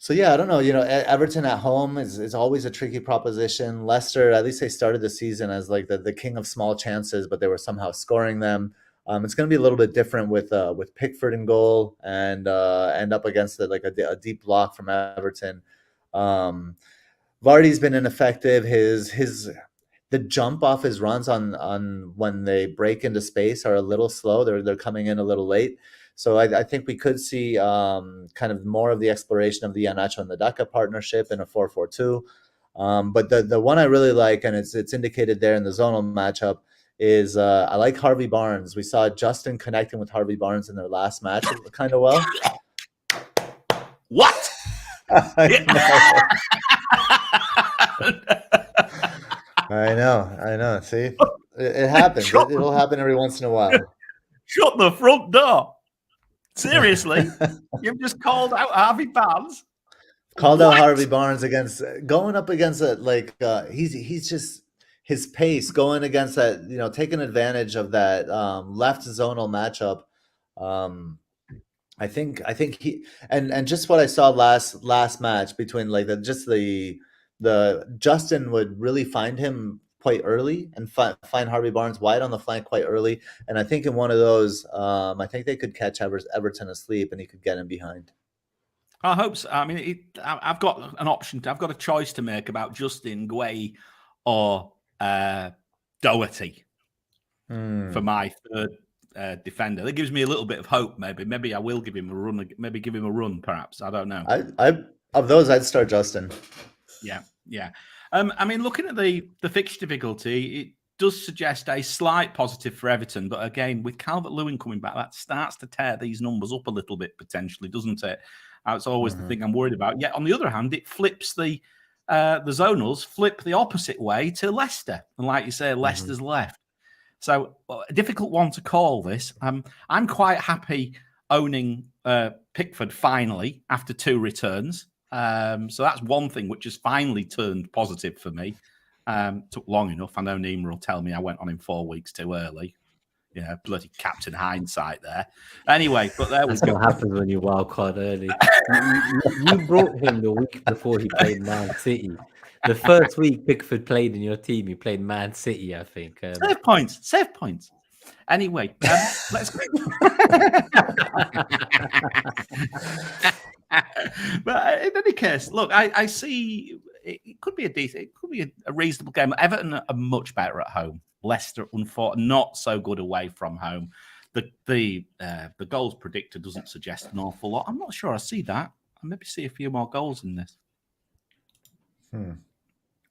yeah, I don't know. Everton at home is always a tricky proposition. Leicester, at least they started the season as like the king of small chances, but they were somehow scoring them. It's going to be a little bit different with Pickford in goal and up against a deep block from Everton. Vardy's been ineffective. The jump off his runs on when they break into space are a little slow. They're coming in a little late. So I think we could see kind of more of the exploration of the Iheanacho and the Daka partnership in a 4-4-2. But the one I really like, and it's indicated there in the zonal matchup, is I like Harvey Barnes. We saw Justin connecting with Harvey Barnes in their last match kind of well. What? I know. See, it happens. It'll happen every once in a while. Shut the front door. Seriously, you've just called out Harvey Barnes. Out Harvey Barnes going up against he's just his pace going against that, taking advantage of that left zonal matchup. I think he and just what I saw last match between the Justin would really find him quite early and find Harvey Barnes wide on the flank quite early. And I think in one of those, I think they could catch Everton asleep and he could get him behind. I hope so. I mean, I've got an option. I've got a choice to make about Justin, Guay, or Doherty for my third defender. That gives me a little bit of hope. Maybe I will give him a run. Maybe give him a run. Perhaps I don't know. Of those, I'd start Justin. Yeah. I mean, looking at the fixture difficulty, it does suggest a slight positive for Everton. But again, with Calvert-Lewin coming back, that starts to tear these numbers up a little bit potentially, doesn't it? That's always the thing I'm worried about. Yet on the other hand, it flips the zonals flip the opposite way to Leicester, and like you say, Leicester's left. So a difficult one to call this. I'm quite happy owning Pickford finally after 2 returns. So that's one thing which has finally turned positive for me. Took long enough. I know Nima will tell me I went on him 4 weeks too early. Yeah, bloody Captain Hindsight there. Anyway, but there we go. That's what happens when you wildcard early. You brought him the week before he played Man City. The first week Pickford played in your team, he played Man City, I think. Save points. Anyway, let's go. But in any case, look, I see it could be a reasonable game. Everton are much better at home. Leicester, unfortunately, not so good away from home. The goals predictor doesn't suggest an awful lot. I'm not sure I see that. I maybe see a few more goals in this.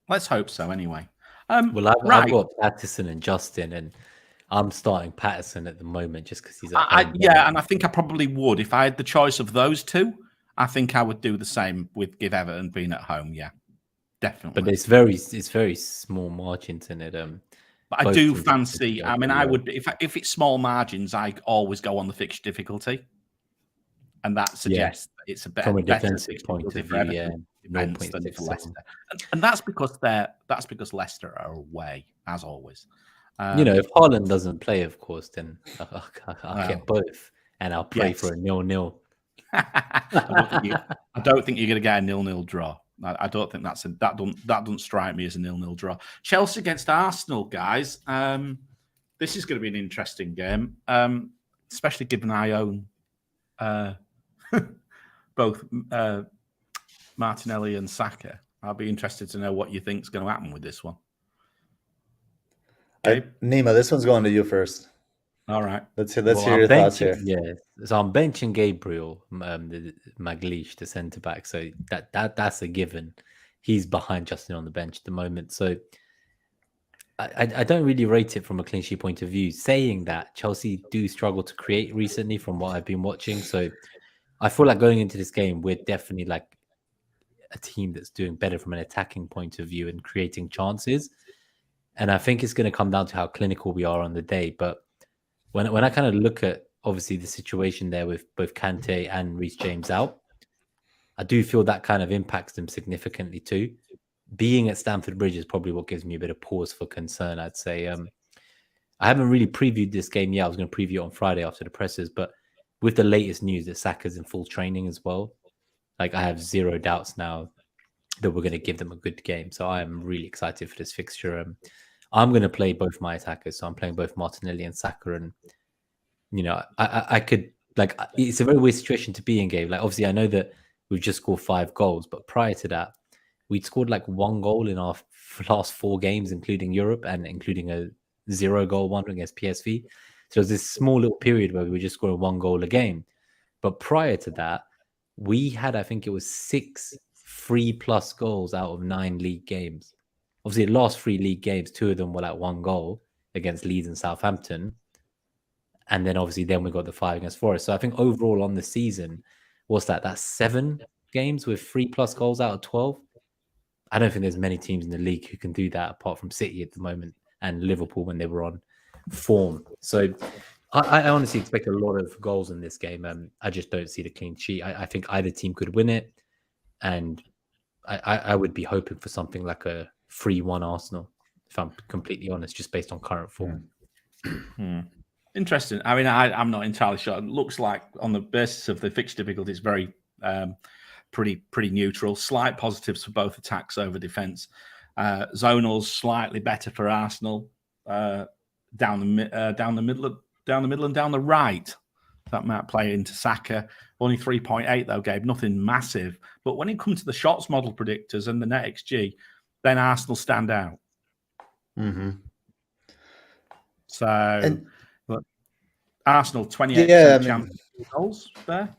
Let's hope so. Anyway, I've got Patterson and Justin, and I'm starting Patterson at the moment just because he's at home. And I think I probably would if I had the choice of those two. I think I would do the same with Everton being at home. Yeah, definitely. But it's very small margins in it. But I do fancy. I mean, I would if it's small margins, I always go on the fixture difficulty, and that suggests that it's a better from a defensive point of view. Yeah, than for Leicester, and that's because Leicester are away as always. If Haaland doesn't play, of course, then I'll get both, and I'll pray for a 0-0. I don't think you're going to get a 0-0 draw. I don't think that doesn't strike me as a 0-0 draw. Chelsea against Arsenal, guys. This is going to be an interesting game, especially given I own both Martinelli and Saka. I'll be interested to know what you think is going to happen with this one. Okay. Nima, this one's going to you first. All right. Let's hear your thoughts here. Yeah. So I'm benching Gabriel, the Maglish, the centre back. So that's a given. He's behind Justin on the bench at the moment. So I don't really rate it from a clean sheet point of view. Saying that, Chelsea do struggle to create recently from what I've been watching. So I feel like going into this game, we're definitely like a team that's doing better from an attacking point of view and creating chances. And I think it's going to come down to how clinical we are on the day. But when I kind of look at, obviously, the situation there with both Kante and Reece James out, I do feel that kind of impacts them significantly too. Being at Stamford Bridge is probably what gives me a bit of pause for concern, I'd say. I haven't really previewed this game yet. I was going to preview it on Friday after the presses, but with the latest news that Saka's in full training as well, like I have zero doubts now that we're going to give them a good game. So I am really excited for this fixture. I'm going to play both my attackers. So I'm playing both Martinelli and Saka. And, I could, like, it's a very weird situation to be in, Gabe. Like, obviously, I know that we've just scored 5 goals, but prior to that, we'd scored like 1 goal in our last 4 games, including Europe and including a 0-goal one against PSV. So there's this small little period where we were just scoring 1 goal a game. But prior to that, we had, I think it was 6 3+ goals out of 9 league games. Obviously, the last 3 league games, 2 of them were like 1 goal against Leeds and Southampton. And then obviously then we got the 5 against Forest. So I think overall on the season, what's that? That's 7 games with 3+ goals out of 12. I don't think there's many teams in the league who can do that apart from City at the moment and Liverpool when they were on form. So I honestly expect a lot of goals in this game. I just don't see the clean sheet. I think either team could win it. And I would be hoping for something like a 3-1 Arsenal, if I'm completely honest, just based on current form. Interesting. I mean, I'm not entirely sure. It looks like on the basis of the fixture difficulty, it's very pretty neutral. Slight positives for both attacks over defence. Zonal's slightly better for Arsenal down the middle and down the right. That might play into Saka. Only 3.8 though, Gabe. Nothing massive. But when it comes to the shots model predictors and the NetxG, then Arsenal stand out. Mm-hmm. So, but Arsenal 28% chance of goals there.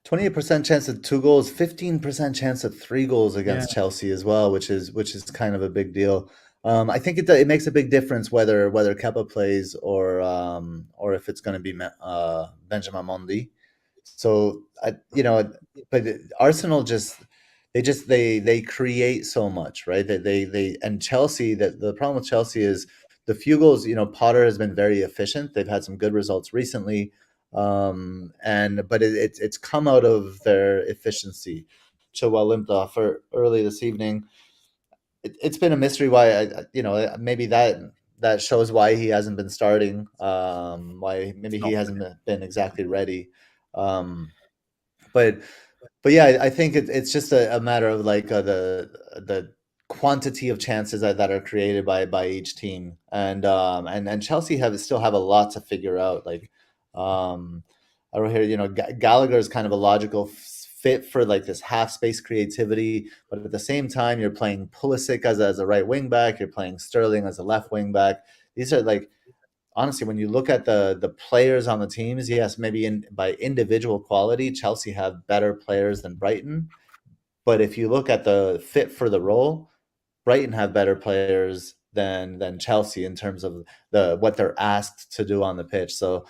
28% chance of 2 goals, 15% chance of 3 goals against Chelsea as well, which is kind of a big deal. I think it makes a big difference whether Kepa plays or if it's going to be Benjamin Mendy. So but Arsenal they create so much, right? They and Chelsea, the problem with Chelsea is the few goals. Potter has been very efficient. They've had some good results recently, but it's come out of their efficiency. Chilwell limped for early this evening. It's been a mystery why maybe that shows why he hasn't been starting. Why maybe he hasn't been exactly ready. But yeah, I think it's just a matter of like the quantity of chances that are created by each team, and Chelsea still have a lot to figure out. Like I wrote here, Gallagher is kind of a logical fit for like this half space creativity, but at the same time you're playing Pulisic as a right wing back, you're playing Sterling as a left wing back. These are like, honestly, when you look at the players on the teams, yes, maybe by individual quality, Chelsea have better players than Brighton. But if you look at the fit for the role, Brighton have better players than Chelsea in terms of what they're asked to do on the pitch. So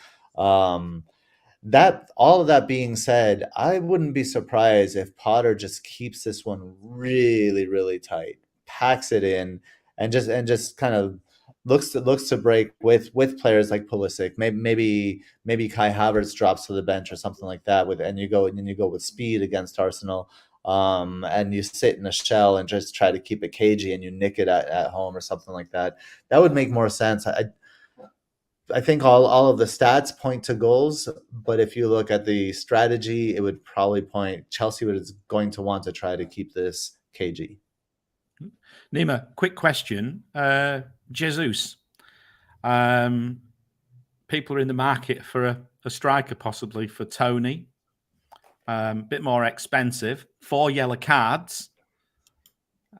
that all of that being said, I wouldn't be surprised if Potter just keeps this one really, really tight, packs it in, and just kind of looks to break with players like Pulisic. Maybe Kai Havertz drops to the bench or something like that. And you go with speed against Arsenal, and you sit in a shell and just try to keep it cagey and you nick it at home or something like that. That would make more sense. I think all of the stats point to goals, but if you look at the strategy, it would probably point Chelsea is going to want to try to keep this cagey. Nima, quick question. Jesus. People are in the market for a striker, possibly for Tony. Bit more expensive. 4 yellow cards.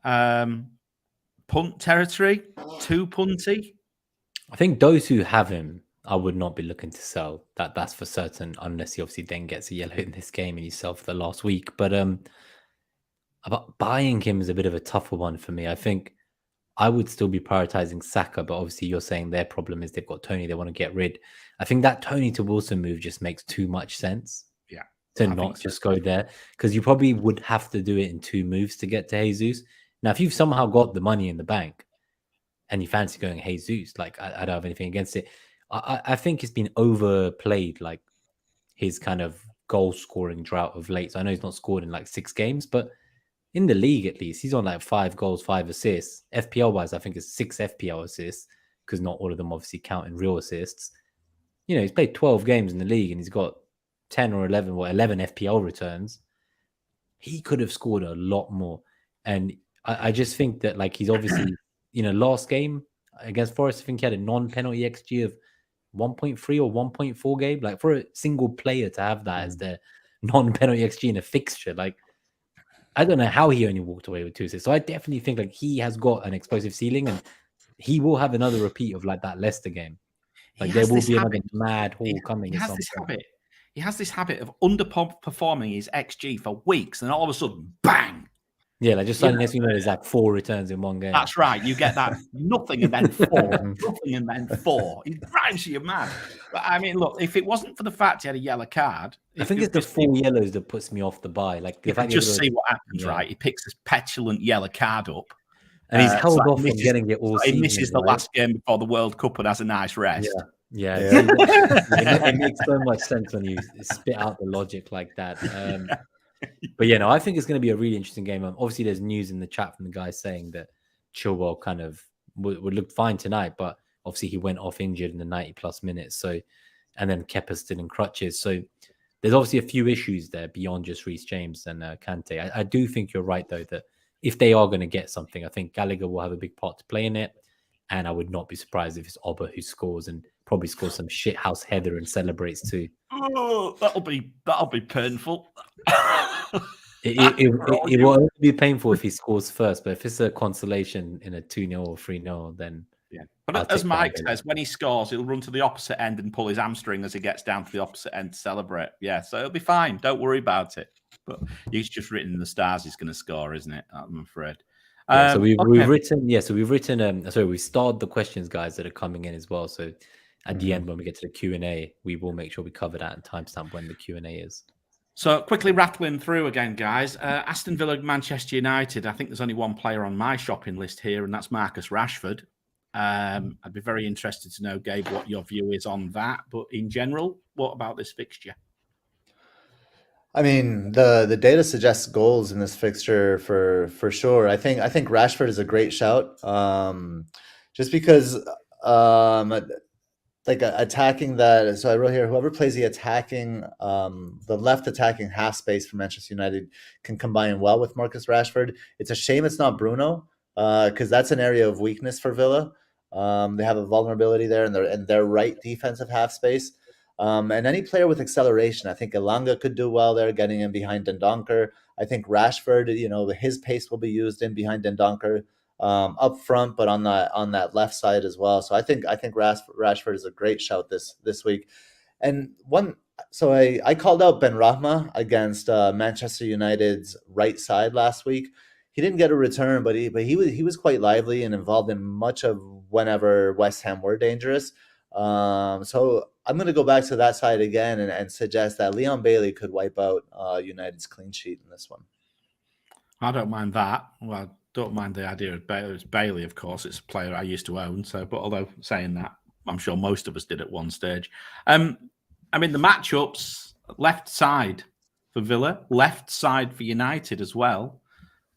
Punt territory. 2 punty. I think those who have him, I would not be looking to sell. That's for certain, unless he obviously then gets a yellow in this game and you sell for the last week. But about buying him is a bit of a tougher one for me. I think I would still be prioritizing Saka, but obviously you're saying their problem is they've got Tony, they want to get rid. I think that Tony to Wilson move just makes too much sense. Yeah, to not just go there, because you probably would have to do it in 2 moves to get to Jesus. Now, if you've somehow got the money in the bank and you fancy going Jesus, like I don't have anything against it. I think it's been overplayed, like his kind of goal scoring drought of late. So I know he's not scored in like 6 games, but in the league at least, he's on like 5 goals, 5 assists. FPL wise, I think it's 6 FPL assists. because not all of them obviously count in real assists. You know, he's played 12 games in the league and he's got 10 or 11 FPL returns. He could have scored a lot more. And I just think that, like, he's obviously, you know, last game against Forest, I think he had a non-penalty XG of 1.3 or 1.4 game. Like, for a single player to have that as their non-penalty XG in a fixture, like, I don't know how he only walked away with 2 assists. So I definitely think, like, he has got an explosive ceiling and he will have another repeat of, like, that Leicester game. Like, there will be another mad haul coming. He has this habit. He has this habit of underperforming his XG for weeks, and all of a sudden, bang! Yeah, like, just suddenly next thing you know, there's like 4 returns in one game. That's right. You get that nothing and then 4, nothing and then 4. It drives you mad. But I mean, look, if it wasn't for the fact he had a yellow card, I think it's the 4 yellows that puts me off the buy. Like, you just see what happens, right? He picks this petulant yellow card up, and he's held off from getting it all. He misses the last game before the World Cup and has a nice rest. Yeah. It makes so much sense when you spit out the logic like that. But yeah, no, I think it's going to be a really interesting game. Obviously, there's news in the chat from the guy saying that Chilwell kind of would look fine tonight, but obviously he went off injured in the 90+ minutes. So, and then Kepa's still in crutches. So there's obviously a few issues there beyond just Reece James and Kante. I do think you're right, though, that if they are going to get something, I think Gallagher will have a big part to play in it. And I would not be surprised if it's Oba who scores and probably scores some shithouse header and celebrates too. Oh, that'll be painful. It will only be painful if he scores first, but if it's a consolation in a 2-0 or 3-0, then yeah. But as Mike says, when he scores, he'll run to the opposite end and pull his hamstring as he gets down to the opposite end to celebrate. Yeah, so it'll be fine. Don't worry about it. But he's just written in the stars he's going to score, isn't it? I'm afraid. So we've written. We starred the questions, guys, that are coming in as well. So at the end, when we get to the Q&A, we will make sure we cover that and timestamp when the Q&A is. So quickly rattling through again, guys. Aston Villa, Manchester United. I think there's only one player on my shopping list here, and that's Marcus Rashford. I'd be very interested to know, Gabe, what your view is on that. But in general, what about this fixture? I mean, the data suggests goals in this fixture for sure. I think Rashford is a great shout. Just because attacking that. So I wrote here, whoever plays the left attacking half space for Manchester United can combine well with Marcus Rashford. It's a shame it's not Bruno, because that's an area of weakness for Villa. They have a vulnerability there in their right defensive half space. And any player with acceleration, I think Elanga could do well there, getting in behind Dendoncker. I think Rashford, his pace will be used in behind Dendoncker, up front, but on that left side as well. So I think Rashford is a great shout this week. And I called out Ben Rahma against Manchester United's right side last week. He didn't get a return, but he was quite lively and involved in much of whenever West Ham were dangerous. So I'm going to go back to that side again and suggest that Leon Bailey could wipe out United's clean sheet in this one. I don't mind that. Well, I don't mind the idea of Bailey. It's Bailey, of course. It's a player I used to own. So, but although saying that, I'm sure most of us did at one stage. I mean, the matchups, left side for Villa, left side for United as well.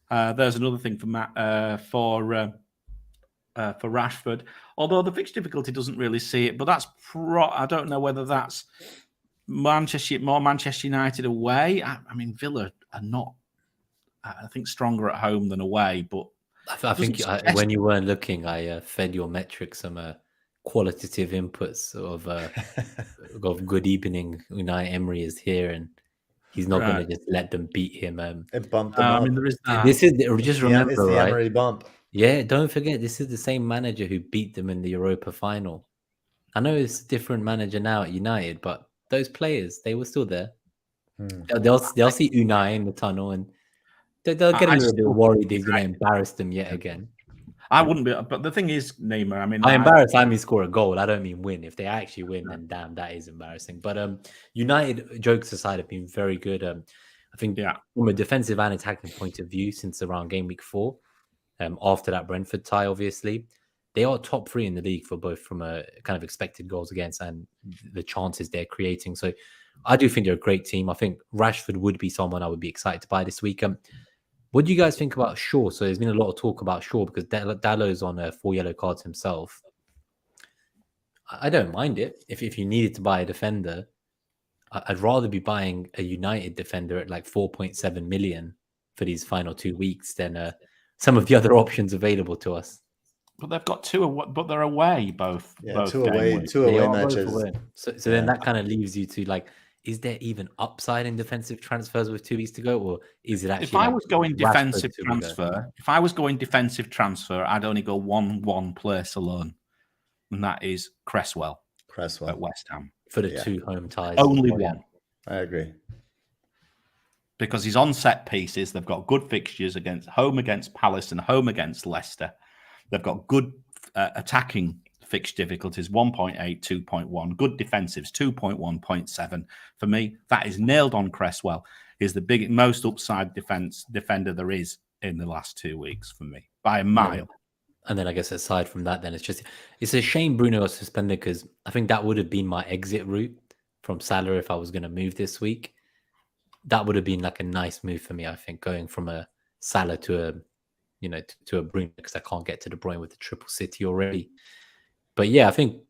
There's another thing for Rashford. Although the fixture difficulty doesn't really see it, but that's I don't know whether that's more Manchester United away. I mean, Villa are not, I think, stronger at home than away. But I think when you weren't looking, I fed your metrics some qualitative inputs of good evening. Unai Emery is here, and he's not going to just let them beat him. It bumped them up. I mean, there is that. This is just remember, it's the Emery bump. Yeah, don't forget, this is the same manager who beat them in the Europa final. I know it's a different manager now at United, but those players, they were still there. They'll see Unai in the tunnel, and they'll get a little bit worried they're going to embarrass them yet again. I wouldn't be, but the thing is, Nima, I mean... I mean score a goal. I don't mean win. If they actually win, then damn, that is embarrassing. But United, jokes aside, have been very good. I think from a defensive and attacking point of view, since around Gameweek 4, after that Brentford tie, obviously, they are top 3 in the league for both from a kind of expected goals against and the chances they're creating. So I do think they're a great team. I think Rashford would be someone I would be excited to buy this week. What do you guys think about Shaw? So there's been a lot of talk about Shaw because Dallow's on 4 yellow cards himself. I don't mind it. If you needed to buy a defender, I'd rather be buying a United defender at like 4.7 million for these final 2 weeks than some of the other options available to us. But they've got but they're away both. Yeah, both two away matches. So then that kind of leaves you to like, is there even upside in defensive transfers with 2 weeks to go, or is it actually? If I was going defensive transfer, I'd only go one place alone, and that is Cresswell at West Ham for the 2 home ties. Only one. I agree. Because he's on set pieces. They've got good fixtures against Palace and home against Leicester. They've got good attacking fixture difficulties, 1.8, 2.1. Good defensives, 2.1, 0.7. For me, that is nailed on. Cresswell is the most upside defender there is in the last 2 weeks for me, by a mile. And then I guess aside from that, then it's a shame Bruno was suspended, because I think that would have been my exit route from Salah if I was going to move this week. That would have been like a nice move for me, I think, going from a Salah to a to a Bruno, because I can't get to De Bruyne with the triple city already. But yeah, I think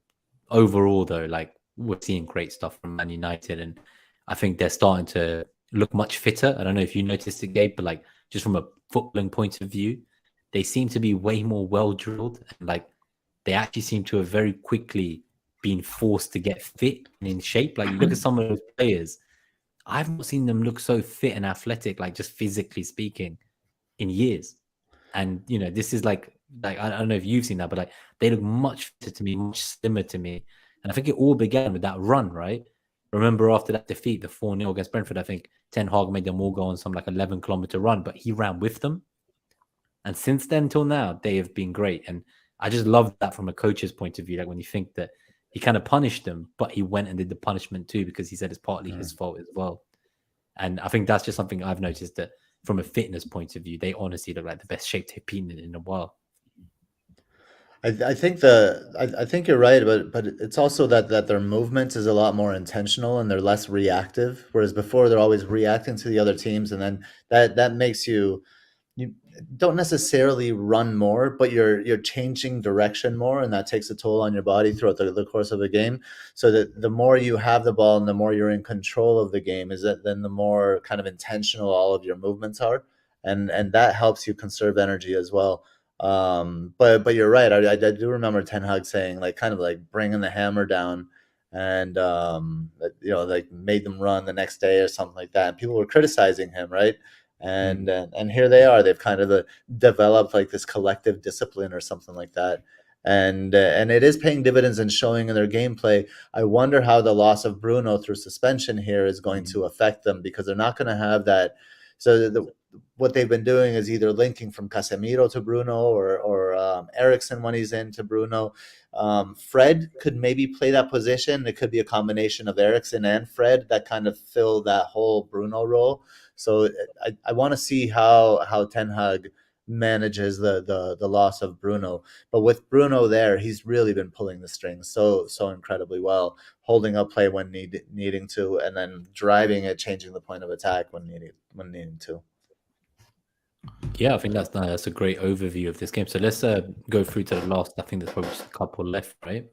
overall though, like, we're seeing great stuff from Man United, and I think they're starting to look much fitter. I don't know if you noticed it, Gabe, but like, just from a footballing point of view, they seem to be way more well drilled, and like, they actually seem to have very quickly been forced to get fit and in shape. Like, you look at some of those players, I've not seen them look so fit and athletic, like just physically speaking, in years. And this is like I don't know if you've seen that, but like, they look much fitter to me, much slimmer to me. And I think it all began with that run, right? Remember after that defeat, the 4-0 against Brentford, I think Ten Hag made them all go on some like 11-kilometer run, but he ran with them. And since then till now, they have been great. And I just love that from a coach's point of view. Like, when you think that he kind of punished them, but he went and did the punishment too, because he said it's partly his fault as well. And I think that's just something I've noticed, that from a fitness point of view, they honestly look like the best shape they've been in a while. I think you're right, but it's also that their movement is a lot more intentional and they're less reactive. Whereas before, they're always reacting to the other teams, and then that makes you don't necessarily run more, but you're changing direction more, and that takes a toll on your body throughout the course of a game. So that the more you have the ball and the more you're in control of the game, then the more kind of intentional all of your movements are, and that helps you conserve energy as well. But you're right. I do remember Ten Hag saying, like, kind of like bringing the hammer down, and like made them run the next day or something like that. And people were criticizing him, right? And here they are. They've kind of developed like this collective discipline or something like that. And it is paying dividends and showing in their gameplay. I wonder how the loss of Bruno through suspension here is going to affect them, because they're not going to have that. So what they've been doing is either linking from Casemiro to Bruno or Eriksen when he's in to Bruno. Fred could maybe play that position. It could be a combination of Eriksen and Fred that kind of fill that whole Bruno role. So I want to see how Ten Hag manages the loss of Bruno. But with Bruno there, he's really been pulling the strings so incredibly well, holding up play when needing to, and then driving it, changing the point of attack when needing to. Yeah, I think that's a great overview of this game. So let's go through to the last. I think there's probably just a couple left, right?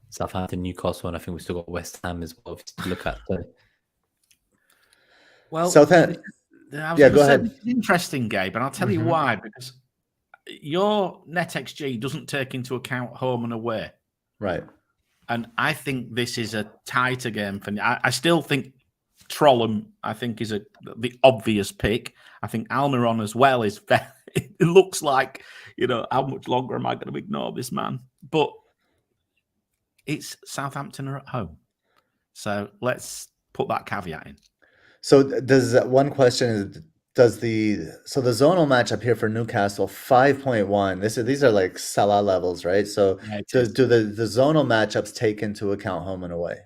Southampton, Newcastle, and I think we still got West Ham as well to look at. Well, Southampton. Yeah, go ahead. It's interesting, Gabe, and I'll tell you why. Because your NetxG doesn't take into account home and away, right? And I think this is a tighter game for me. I still think Trollum, I think, is the obvious pick. I think Almiron as well is. It looks like, how much longer am I going to ignore this man? But it's Southampton are at home, so let's put that caveat in. So one question is, the zonal matchup here for Newcastle 5.1? These are like Salah levels, right? So do the zonal matchups take into account home and away?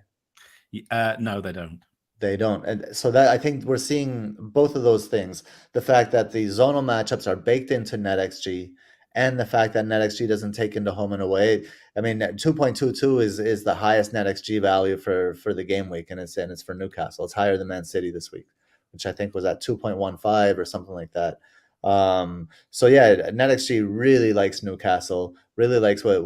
No, they don't. They don't. And so that, I think we're seeing both of those things. The fact that the zonal matchups are baked into NetxG, and the fact that NetxG doesn't take into home and away. I mean, 2.22 is the highest NetxG value for the game week, and it's for Newcastle. It's higher than Man City this week, which I think was at 2.15 or something like that. So yeah, NetxG really likes Newcastle, really likes what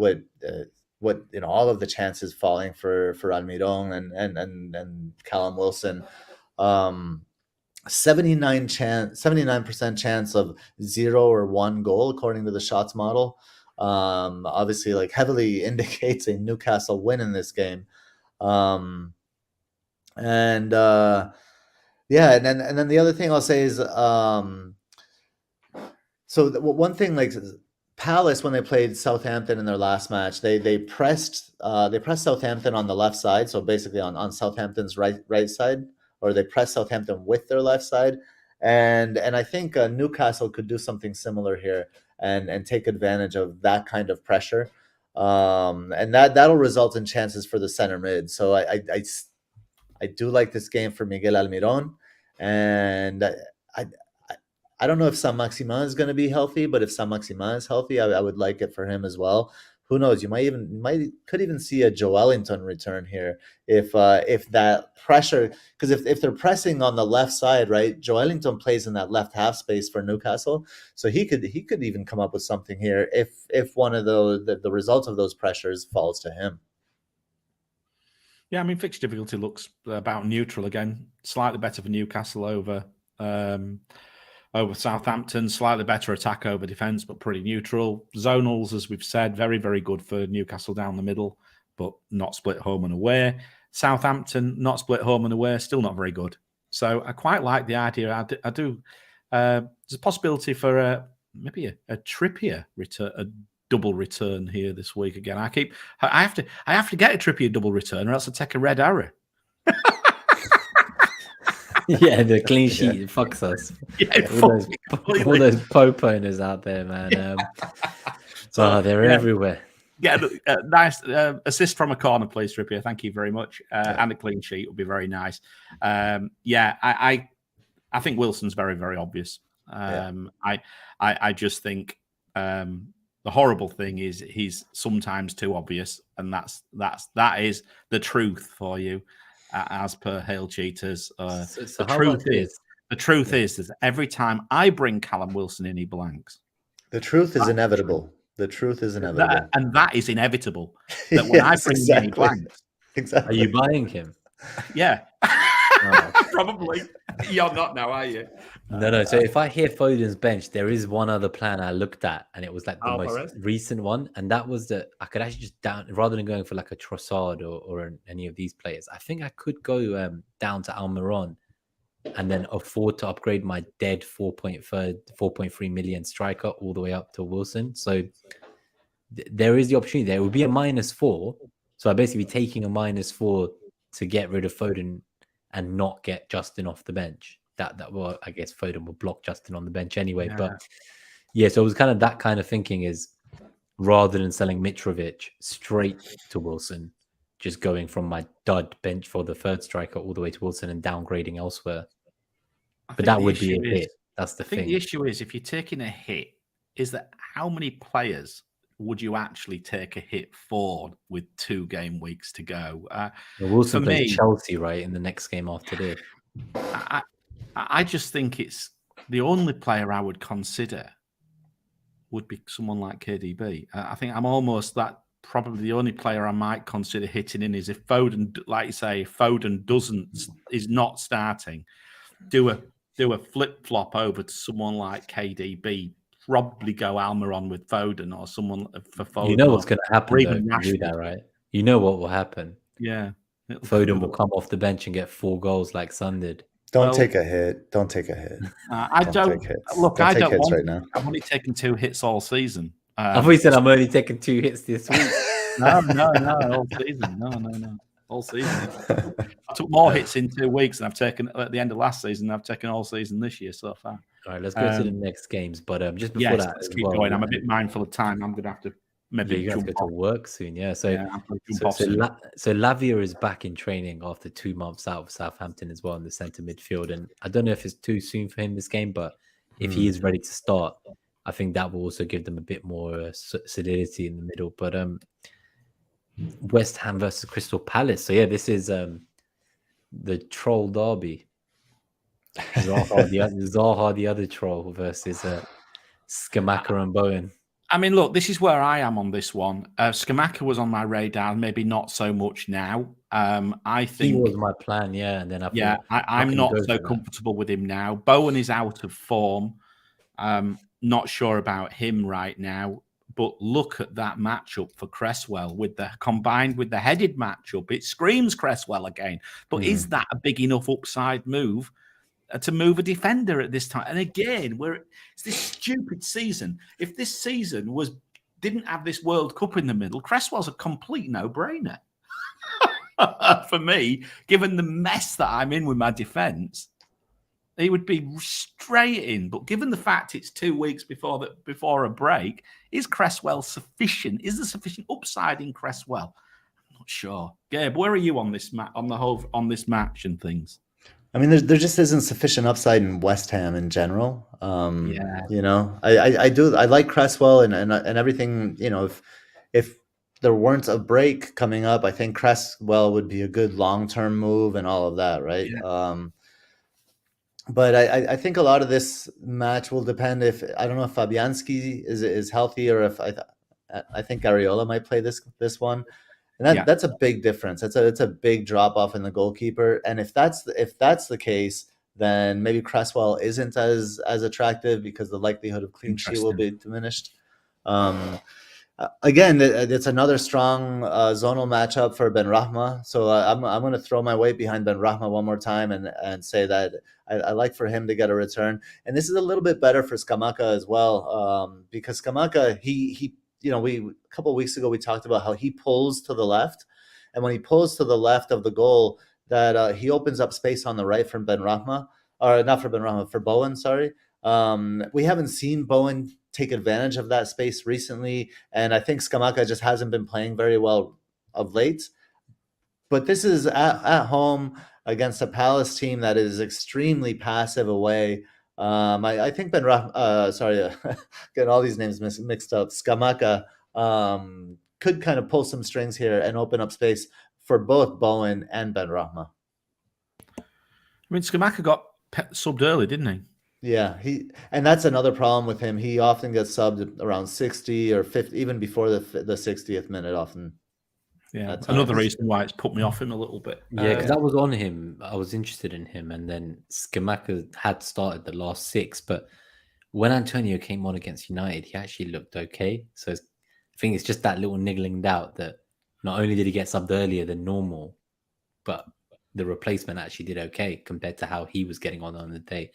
all of the chances falling for Almiron and Callum Wilson. 79% chance of 0 or 1 goal according to the shots model. Obviously, like, heavily indicates a Newcastle win in this game. And then the other thing I'll say is, one thing, like, Palace, when they played Southampton in their last match, they pressed Southampton on the left side, so basically on Southampton's right side, or they pressed Southampton with their left side, and I think Newcastle could do something similar here and take advantage of that kind of pressure, and that'll result in chances for the center mid. So I do like this game for Miguel Almiron, and I don't know if Saint-Maximin is going to be healthy, but if Saint-Maximin is healthy, I would like it for him as well. Who knows? You could even see a Joelinton return here if that pressure, because if they're pressing on the left side, right? Joelinton plays in that left half space for Newcastle, so he could even come up with something here if one of the result of those pressures falls to him. Yeah, I mean, fixture difficulty looks about neutral again. Slightly better for Newcastle over Southampton, slightly better attack over defence, but pretty neutral. Zonals, as we've said, very, very good for Newcastle down the middle, but not split home and away. Southampton, not split home and away, still not very good. So I quite like the idea. I do. There's a possibility for maybe a Trippier return, a double return here this week again. I have to get a Trippier double return, or else I take a red arrow. Yeah, the clean sheet fucks us. Yeah, all those Pope owners out there, man. They're everywhere. Yeah, a nice assist from a corner, please, Trippier. Thank you very much. And a clean sheet would be very nice. I think Wilson's very, very obvious. I just think the horrible thing is he's sometimes too obvious, and that is the truth for you. As per Hail Cheaters, the truth is that every time I bring Callum Wilson in, he blanks. The truth is inevitable. The truth is inevitable, and that is inevitable. That when I bring him in, he blanks. Exactly. Are you buying him? Yeah, probably. You're not now, are you? No. So if I hear Foden's bench, there is one other plan I looked at, and it was like the most recent one, and that was that I could actually just rather than going for like a Trossard or any of these players, I think I could go down to Almiron and then afford to upgrade my dead 4.3 million striker all the way up to Wilson. So there is the opportunity there. It would be a -4, so I basically be taking a -4 to get rid of Foden and not get Justin off the bench. Well, I guess Foden will block Justin on the bench anyway. Yeah. But yeah, so it was kind of that kind of thinking, is rather than selling Mitrovic straight to Wilson, just going from my dud bench for the third striker all the way to Wilson and downgrading elsewhere. But that would be a hit. That's the thing. I think the issue is, if you're taking a hit, is that how many players would you actually take a hit for with 2 game weeks to go? Wilson plays Chelsea, right, in the next game after this. I just think it's the only player I would consider would be someone like KDB. I think I'm almost that probably the only player I might consider hitting in is if Foden, like you say, Foden is not starting, do a flip flop over to someone like KDB. Probably go Almiron with Foden or someone for Foden. You know what's going to happen though, if you do that, right? You know what will happen. Yeah, Foden will come off the bench and get 4 goals like Son did. Don't take a hit. Don't take a hit. I don't look. I don't want right now. I'm only taking 2 hits all season. I thought you said I'm only taking 2 hits this week. No, all season. No, all season. I took more hits in 2 weeks than I've taken at the end of last season. I've taken all season this year so far. All right, let's go to the next games. But just before that, let's keep going. I'm a bit mindful of time. I'm going to have to maybe jump go to work soon. Yeah, so Lavia is back in training after 2 months out of Southampton as well in the centre midfield. And I don't know if it's too soon for him this game, but if he is ready to start, I think that will also give them a bit more solidity in the middle. But West Ham versus Crystal Palace. So yeah, this is the troll derby. Zaha, the other troll versus Skamaka and Bowen. I mean, look, this is where I am on this one. Skamaka was on my radar, maybe not so much now. I think he was my plan, yeah. And then I'm not so comfortable with him now. Bowen is out of form. Not sure about him right now. But look at that matchup for Cresswell combined with the headed matchup. It screams Cresswell again. But is that a big enough upside move to move a defender at this time? And again, it's this stupid season. If this season didn't have this World Cup in the middle, Cresswell's a complete no-brainer for me. Given the mess that I'm in with my defense, he would be straight in. But given the fact it's 2 weeks before a break, is Cresswell sufficient? Is there sufficient upside in Cresswell? I'm not sure. Gabe, where are you on this on this match and things? I mean, there just isn't sufficient upside in West Ham in general. You know, I like Cresswell and everything. You know, if there weren't a break coming up, I think Cresswell would be a good long-term move and all of that, right? Yeah. But I think a lot of this match will depend I don't know if Fabianski is healthy, or if I think Areola might play this one. And that's a big difference. It's a big drop off in the goalkeeper. And if that's the case, then maybe Cresswell isn't as attractive because the likelihood of clean sheet will be diminished. Again, it's another strong zonal matchup for Benrahma. So I'm going to throw my weight behind Benrahma one more time and say that I like for him to get a return. And this is a little bit better for Skamaka as well, because Skamaka, he a couple of weeks ago we talked about how he pulls to the left, and when he pulls to the left of the goal, that he opens up space on the right for Benrahma, or not for Benrahma, for Bowen. Sorry, we haven't seen Bowen take advantage of that space recently, and I think Skamaka just hasn't been playing very well of late. But this is at home against a Palace team that is extremely passive away. I think getting all these names mixed up. Skamaka could kind of pull some strings here and open up space for both Bowen and Benrahma. I mean, Skamaka got subbed early, didn't he? Yeah, and that's another problem with him. He often gets subbed around 60 or 50, even before the 60th minute often. Yeah, another reason why it's put me off him a little bit. Yeah, because that was on him. I was interested in him, and then Skamaka had started the last 6, but when Antonio came on against United, he actually looked okay. So I think it's just that little niggling doubt that not only did he get subbed earlier than normal, but the replacement actually did okay compared to how he was getting on the day.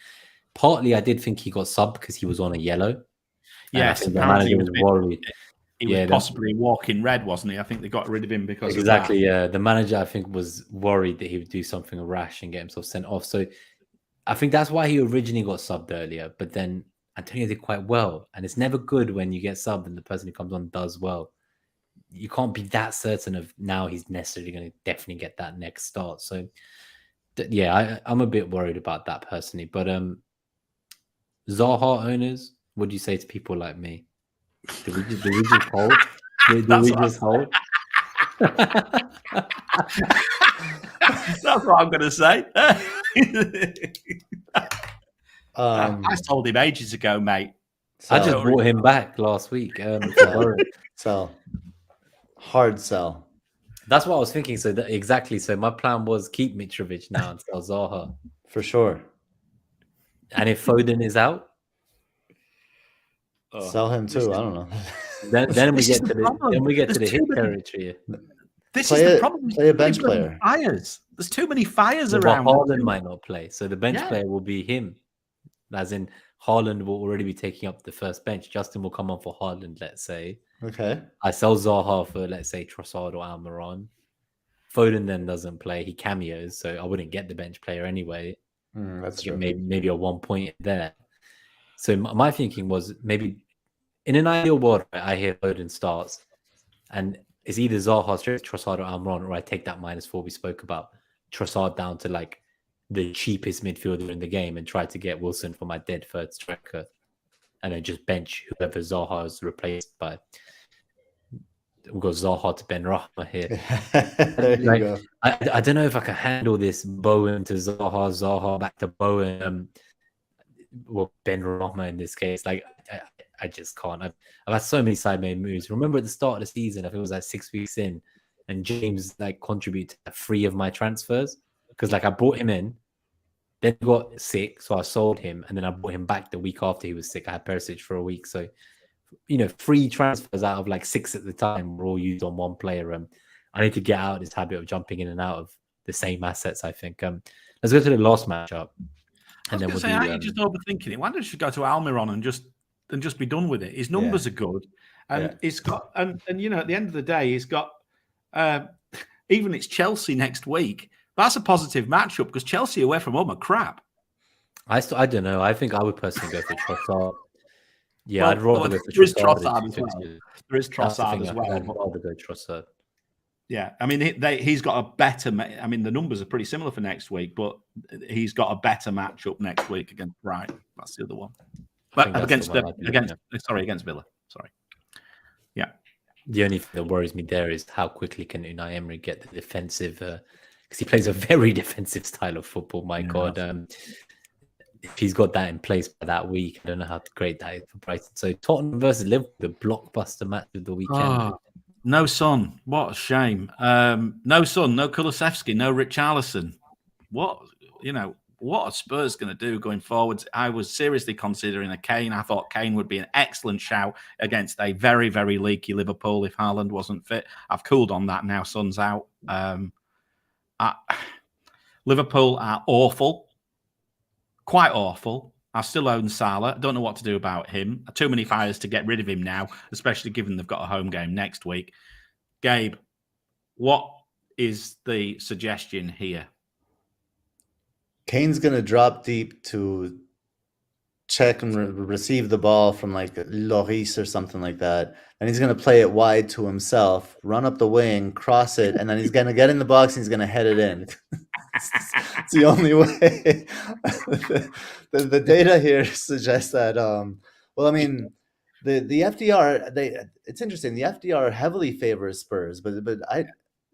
Partly, I did think he got subbed because he was on a yellow. Yes, the manager was worried. He was possibly walking red, wasn't he? I think they got rid of him because of that. Yeah, the manager, I think, was worried that he would do something rash and get himself sent off. So I think that's why he originally got subbed earlier. But then Antonio did quite well, and it's never good when you get subbed and the person who comes on does well. You can't be that certain of now he's necessarily going to definitely get that next start. So yeah, I'm a bit worried about that personally. But Zaha owners, what do you say to people like me? Do we just hold? Do we just hold? That's what I'm going to say. I sold him ages ago, mate. I just brought him back last week. Sell. Hard sell. That's what I was thinking. So exactly. So my plan was keep Mitrovic now and sell Zaha. For sure. And if Foden is out? Sell him too. I don't know. Then we get to the hit territory. This is the problem. Play a bench player. Fires. There's too many fires around. Haaland might not play, so the bench player will be him. As in, Haaland will already be taking up the first bench. Justin will come on for Haaland, let's say. Okay. I sell Zaha for, let's say, Trossard or Almiron. Foden then doesn't play. He cameos, so I wouldn't get the bench player anyway. That's true. Maybe a 1 point there. So my thinking was maybe in an ideal world, I hear Foden starts, and it's either Zaha, Trossard, or Almiron, or I take that -4 we spoke about, Trossard down to like the cheapest midfielder in the game and try to get Wilson for my dead third striker, and then just bench whoever Zaha is replaced by. We've got Zaha to Benrahma here. There you go. I don't know if I can handle this Bowen to Zaha back to Bowen. Ben Rama in this case. Like, I just can't. I've had so many side made moves. Remember at the start of the season, I think it was like 6 weeks in, and James like contributed to 3 of my transfers because like I brought him in, then he got sick, so I sold him, and then I brought him back the week after he was sick. I had Perisic for a week, so 3 transfers out of like 6 at the time were all used on one player. I need to get out of this habit of jumping in and out of the same assets. I think. Let's go to the last matchup. And then we'll say, you're just overthinking it. Why don't you go to Almiron and just be done with it? His numbers are good, and it's got and at the end of the day, he's got even it's Chelsea next week. That's a positive matchup because Chelsea away from home are crap. I don't know. I think I would personally go for Trossard. Yeah, I'd rather go for Trossard. There is Trossard as well. There is Trossard as well. I'd rather go Trossard. Yeah, I mean, he's got a better. I mean, the numbers are pretty similar for next week, but he's got a better matchup next week against Brighton. That's the other one. But against Villa. Sorry. Yeah. The only thing that worries me there is how quickly can Unai Emery get the defensive, because he plays a very defensive style of football. My God, if he's got that in place by that week, I don't know how great that is for Brighton. So Tottenham versus Liverpool, the blockbuster match of the weekend. No Son. What a shame. No Son, no Kulusevski, no Richarlison. What are Spurs going to do going forward? I was seriously considering a Kane. I thought Kane would be an excellent shout against a very, very leaky Liverpool if Haaland wasn't fit. I've cooled on that now. Son's out. Liverpool are awful. Quite awful. I still own Salah. Don't know what to do about him. Too many fires to get rid of him now, especially given they've got a home game next week. Gabe, what is the suggestion here? Kane's going to drop deep to check and receive the ball from like Lloris or something like that. And he's going to play it wide to himself, run up the wing, cross it, and then he's going to get in the box and he's going to head it in. It's the only way. the data here suggests that. Well, I mean, the FDR. It's interesting. The FDR heavily favors Spurs, but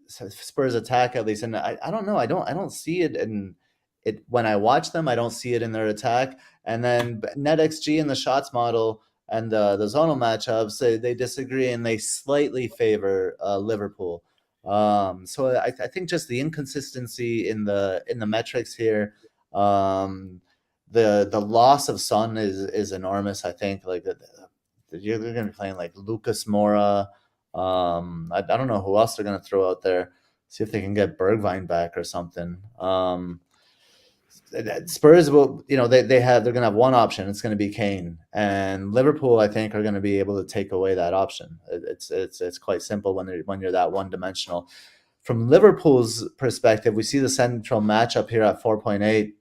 Spurs attack at least, and I don't know. I don't see it in it when I watch them. I don't see it in their attack. And then NetxG and the shots model and the zonal matchups, they disagree and they slightly favor Liverpool. So I think just the inconsistency in the metrics here, the loss of Son is enormous. I think like you're going to be playing like Lucas Moura. I don't know who else they're going to throw out there. See if they can get Bergwijn back or something. Spurs will, they're going to have one option. It's going to be Kane, and Liverpool, I think, are going to be able to take away that option. It's quite simple when you're that one dimensional. From Liverpool's perspective, we see the central matchup here at 4.8.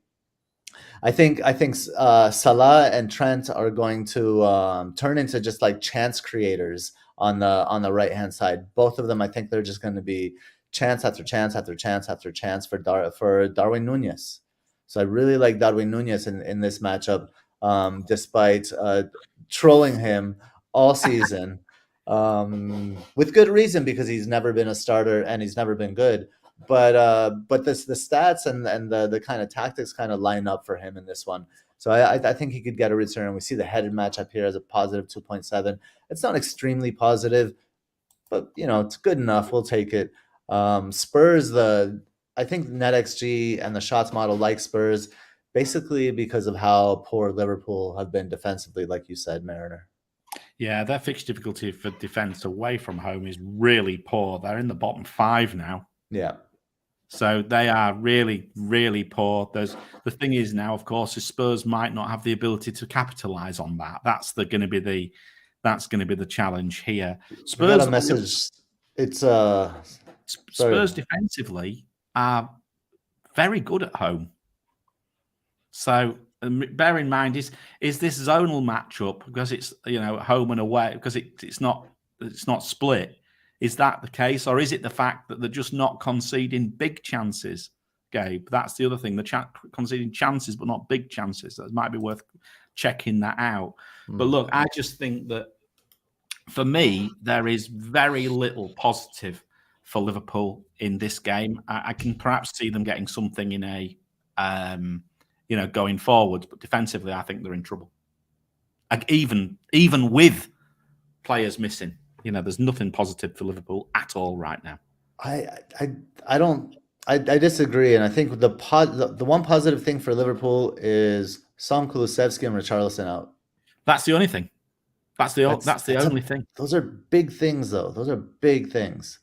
I think Salah and Trent are going to turn into just like chance creators on the right hand side. Both of them, I think, they're just going to be chance after chance after chance after chance for Darwin Núñez. So I really like Darwin Núñez in this matchup, despite trolling him all season, with good reason because he's never been a starter and he's never been good. But the stats and the kind of tactics kind of line up for him in this one. So I think he could get a return. We see the headed matchup here as a positive 2.7. It's not extremely positive, but it's good enough. We'll take it. Spurs, I think NetxG and the shots model like Spurs, basically because of how poor Liverpool have been defensively, like you said, Mariner. Yeah, their fixture difficulty for defense away from home is really poor. They're in the bottom 5 now. Yeah. So they are really, really poor. The thing is now, of course, is Spurs might not have the ability to capitalize on that. That's going to be the challenge here. Spurs got a message. It's Spurs defensively are very good at home. So bear in mind, is this zonal matchup because it's home and away because it's not split? Is that the case, or is it the fact that they're just not conceding big chances, Gabe? That's the other thing. They're conceding chances, but not big chances. That might be worth checking that out. But look, I just think that for me, there is very little positive for Liverpool in this game. I can perhaps see them getting something in going forward. But defensively, I think they're in trouble. Like even with players missing, there's nothing positive for Liverpool at all right now. I disagree, and I think the one positive thing for Liverpool is Sam Kulusevski and Richarlison out. That's the only thing. That's the only thing. Those are big things, though. Those are big things.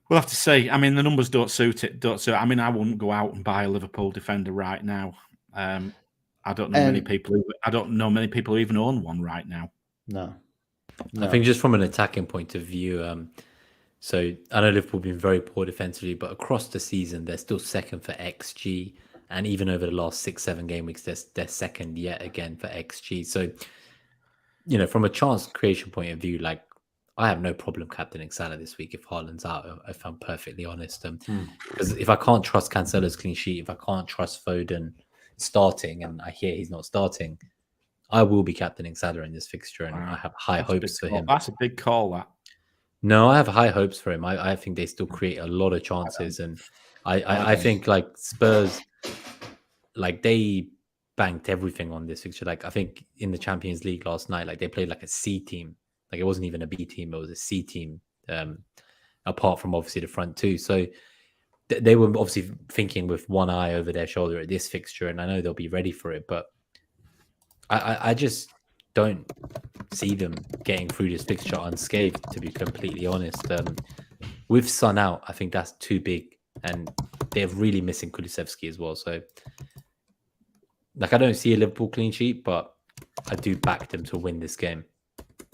We'll have to see. I mean, the numbers don't suit it. I mean, I wouldn't go out and buy a Liverpool defender right now. I don't know many people who even own one right now. No. I think just from an attacking point of view, so I know Liverpool have been very poor defensively, but across the season they're still second for XG, and even over the last 6-7 game weeks they're second yet again for XG. So from a chance creation point of view, like, I have no problem captaining Salah this week if Haaland's out, if I'm perfectly honest. Because if I can't trust Cancelo's clean sheet, if I can't trust Foden starting, and I hear he's not starting, I will be captaining Salah in this fixture, and I have high hopes for him. That's a big call, that. No, I have high hopes for him. I think they still create a lot of chances, and I think like Spurs, like they banked everything on this fixture. Like I think in the Champions League last night, like they played like a C team. Like it wasn't even a B team; it was a C team. Apart from obviously the front two, so they were obviously thinking with one eye over their shoulder at this fixture, and I know they'll be ready for it. But I just don't see them getting through this fixture unscathed, to be completely honest. With Son out, I think that's too big, and they're really missing Kulusevski as well. So, like, I don't see a Liverpool clean sheet, but I do back them to win this game.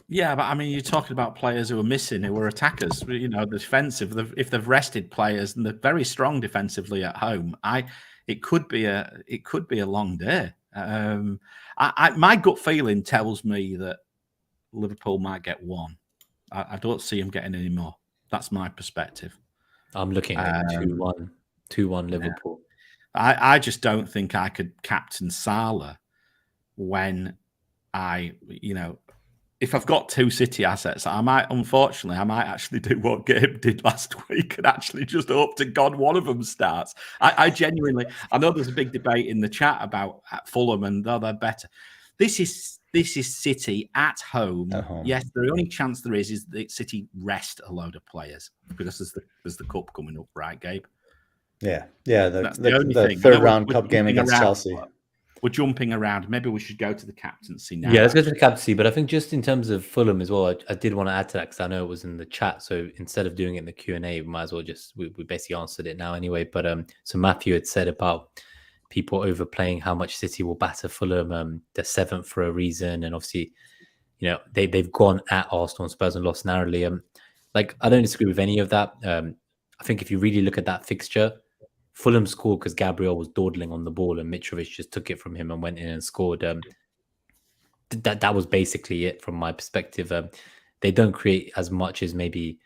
Yeah, but I mean, you're talking about players who are missing, who are attackers. The defensive. If they've rested players and they're very strong defensively at home, it could be a long day. My gut feeling tells me that Liverpool might get one. I don't see them getting any more. That's my perspective. I'm looking at 2-1 Liverpool. I just don't think I could captain Salah when if I've got two City assets, I might actually do what Gabe did last week and actually just hope to God one of them starts. I genuinely, I know there's a big debate in the chat about Fulham and they're better. This is City at home. Yes, the only chance there is that City rest a load of players because there's the cup coming up, right, Gabe? Yeah. That's the only thing. Third round cup game against Chelsea. We're jumping around. Maybe we should go to the captaincy now. Yeah, let's go to the captaincy. But I think just in terms of Fulham as well, I did want to add to that because I know it was in the chat. So instead of doing it in the Q&A, we might as well we basically answered it now anyway. But so Matthew had said about people overplaying how much City will batter Fulham. They're seventh for a reason, and obviously, they've gone at Arsenal and Spurs and lost narrowly. Like I don't disagree with any of that. I think if you really look at that fixture, Fulham scored because Gabriel was dawdling on the ball and Mitrovic just took it from him and went in and scored. That was basically it from my perspective. They don't create as much as maybe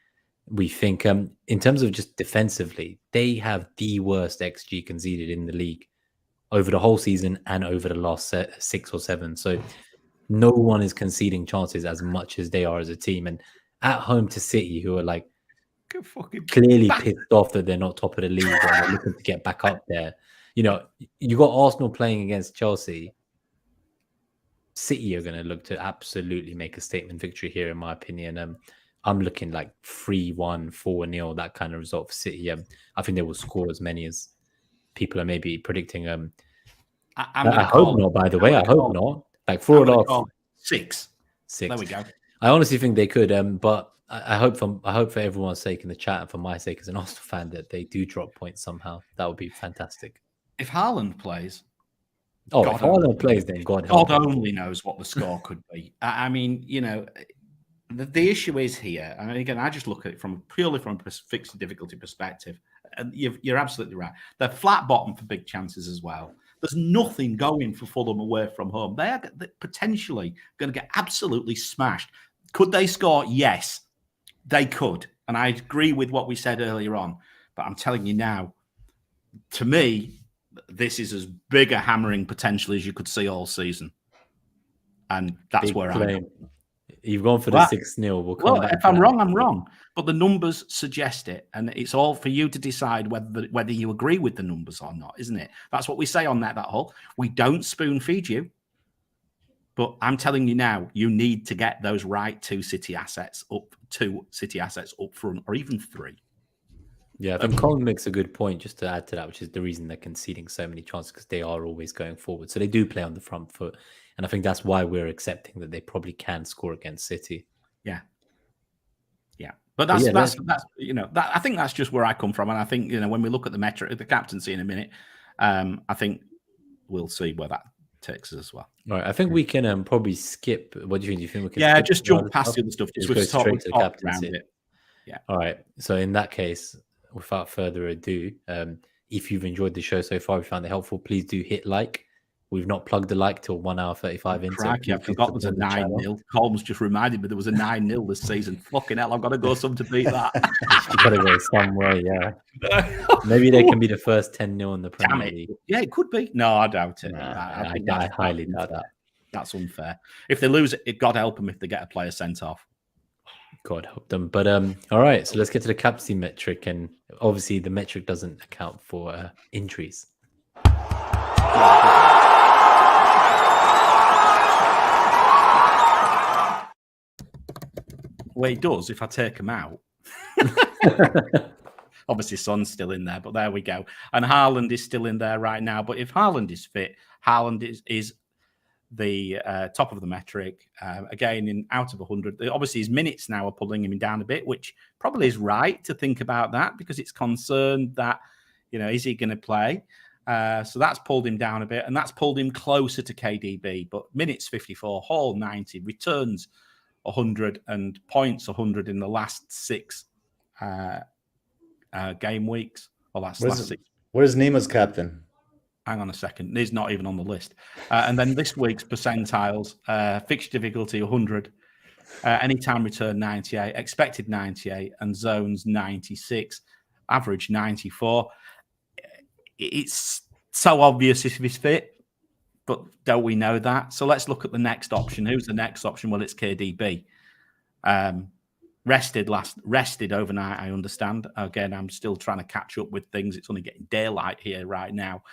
we think. In terms of just defensively, they have the worst XG conceded in the league over the whole season and over the last 6 or 7. So no one is conceding chances as much as they are as a team. And at home to City, who are like, clearly pissed off that they're not top of the league and they're looking to get back up there. You got Arsenal playing against Chelsea. City are going to look to absolutely make a statement victory here, in my opinion. I'm looking like 3-1, 4-0, that kind of result for City. I think they will score as many as people are maybe predicting. I hope not, by the way. I hope not. Like 4.5. 6. There we go. I honestly think they could, but I hope for everyone's sake in the chat and for my sake as an Arsenal fan that they do drop points somehow. That would be fantastic. If Haaland plays, if Haaland plays, then God only knows what the score could be. I mean, the issue is here, and again, I just look at it purely from a fixture difficulty perspective. And you're absolutely right. They're flat bottom for big chances as well. There's nothing going for Fulham away from home. They're potentially going to get absolutely smashed. Could they score? Yes. They could. And I agree with what we said earlier on. But I'm telling you now, to me, this is as big a hammering potential as you could see all season. And that's where I'm. You've gone for the 6-0. We'll come back. If I'm wrong, I'm wrong. But the numbers suggest it, and it's all for you to decide whether you agree with the numbers or not, isn't it? That's what we say on Net That Haul. We don't spoon feed you, but I'm telling you now, you need to get those right two City assets up front, or even 3. Yeah, I think Colin makes a good point just to add to that, which is the reason they're conceding so many chances, because they are always going forward. So they do play on the front foot. And I think that's why we're accepting that they probably can score against City. Yeah. Yeah. But that's I think that's just where I come from. And I think, when we look at the metric, the captaincy in a minute, I think we'll see where that takes us as well. All right. I think we can probably skip. What do you think? Do you think we can just jump past the other stuff. Just go straight to the captaincy. Yeah. All right. So in that case, without further ado, if you've enjoyed the show so far, we found it helpful, please do hit like. We've not plugged the like till 1 hour 35 into. Crikey, I forgot there's a 9-0. Colm's just reminded me there was a 9-0 this season. Fucking hell, I've got to go some to beat that. You've got to go somewhere, yeah. Maybe they can be the first 10-0 in the Premier League. Yeah, it could be. No, I doubt it. I highly doubt that. That's unfair. If they lose it, God help them if they get a player sent off. God help them. But all right, so let's get to the captaincy metric. And obviously the metric doesn't account for injuries. Well, it does if I take them out. Obviously, Son's still in there, but there we go. And Haaland is still in there right now. But if Haaland is fit, Haaland is the top of the metric. Again, out of 100. Obviously, his minutes now are pulling him down a bit, which probably is right to think about that, because it's concerned that, is he going to play? So that's pulled him down a bit, and that's pulled him closer to KDB. But minutes 54, Haul 90, returns 100, and points 100 in the last 6 game weeks. Or last 6. Where's Nima's captain? Hang on a second. He's not even on the list. And then this week's percentiles, fixture difficulty 100, anytime return 98, expected 98, and zones 96, average 94. It's so obvious if he's fit, but don't we know that? So let's look at the next option. Who's the next option? Well, it's KDB. Rested overnight, I understand. Again, I'm still trying to catch up with things. It's only getting daylight here right now.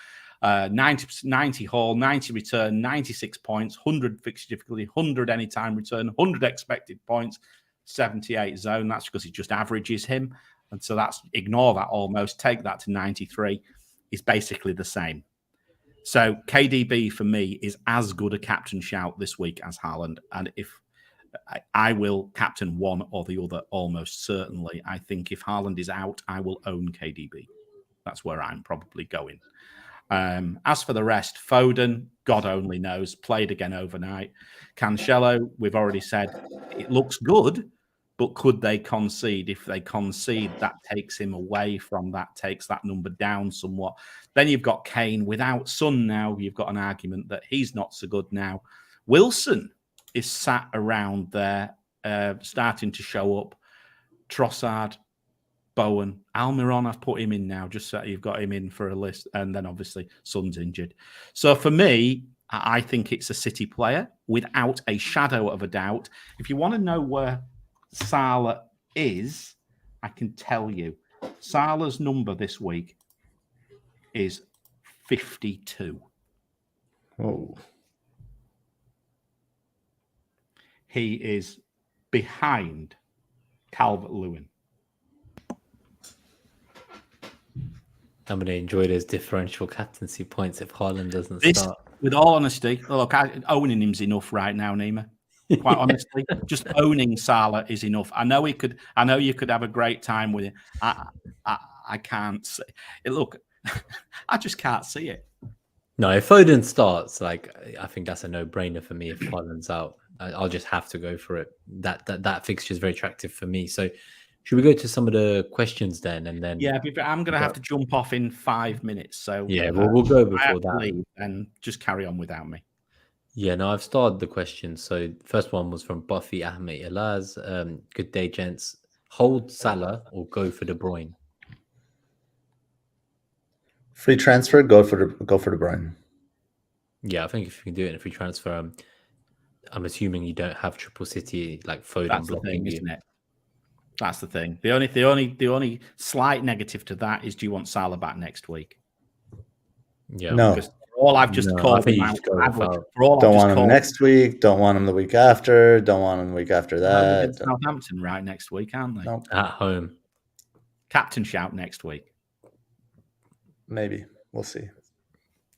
90 haul, 90 return, 96 points, 100 fixture difficulty, 100 anytime return, 100 expected points, 78 zone. That's because it just averages him. And so ignore that almost, take that to 93. It's basically the same. So KDB for me is as good a captain shout this week as Haaland. And if I will captain one or the other almost certainly. I think if Haaland is out, I will own KDB. That's where I'm probably going. As for the rest, Foden, God only knows, played again overnight. Cancelo, we've already said, it looks good, but could they concede? If they concede, that takes him away from that, takes that number down somewhat. Then you've got Kane. Without Son now, you've got an argument that he's not so good now. Wilson is sat around there, starting to show up. Trossard, Bowen, Almiron, I've put him in now, just so you've got him in for a list. And then obviously Son's injured. So for me, I think it's a City player without a shadow of a doubt. If you want to know where Salah is, I can tell you. Salah's number this week is 52. Oh. He is behind Calvert-Lewin. I'm going to enjoy those differential captaincy points if Haaland doesn't start. With all honesty, look, owning him's enough right now, Nima. Quite honestly, just owning Salah is enough. I know you could have a great time with it. I can't see it. Look, I just can't see it. No, if Foden starts, I think that's a no-brainer for me. If Haaland's out, I'll just have to go for it. That fixture is very attractive for me. So, should we go to some of the questions then? And then I'm going to have to jump off in 5 minutes. So we'll go before that and just carry on without me. Yeah, no, I've started the questions. So first one was from Buffy Ahmed Elaz. Good day, gents. Hold Salah or go for De Bruyne? Free transfer, go for De Bruyne. Yeah, I think if you can do it in a free transfer. I'm assuming you don't have Triple City like Foden That's the blocking thing, you. isn't it? That's the thing. The only slight negative to that is, do you want Salah back next week? Yeah. No. Because for all I've just called him out, don't want him next week. Don't want him the week after. Don't want him the week after that. Against Southampton right next week, aren't they? Nope. At home. Captain shout next week. Maybe. We'll see.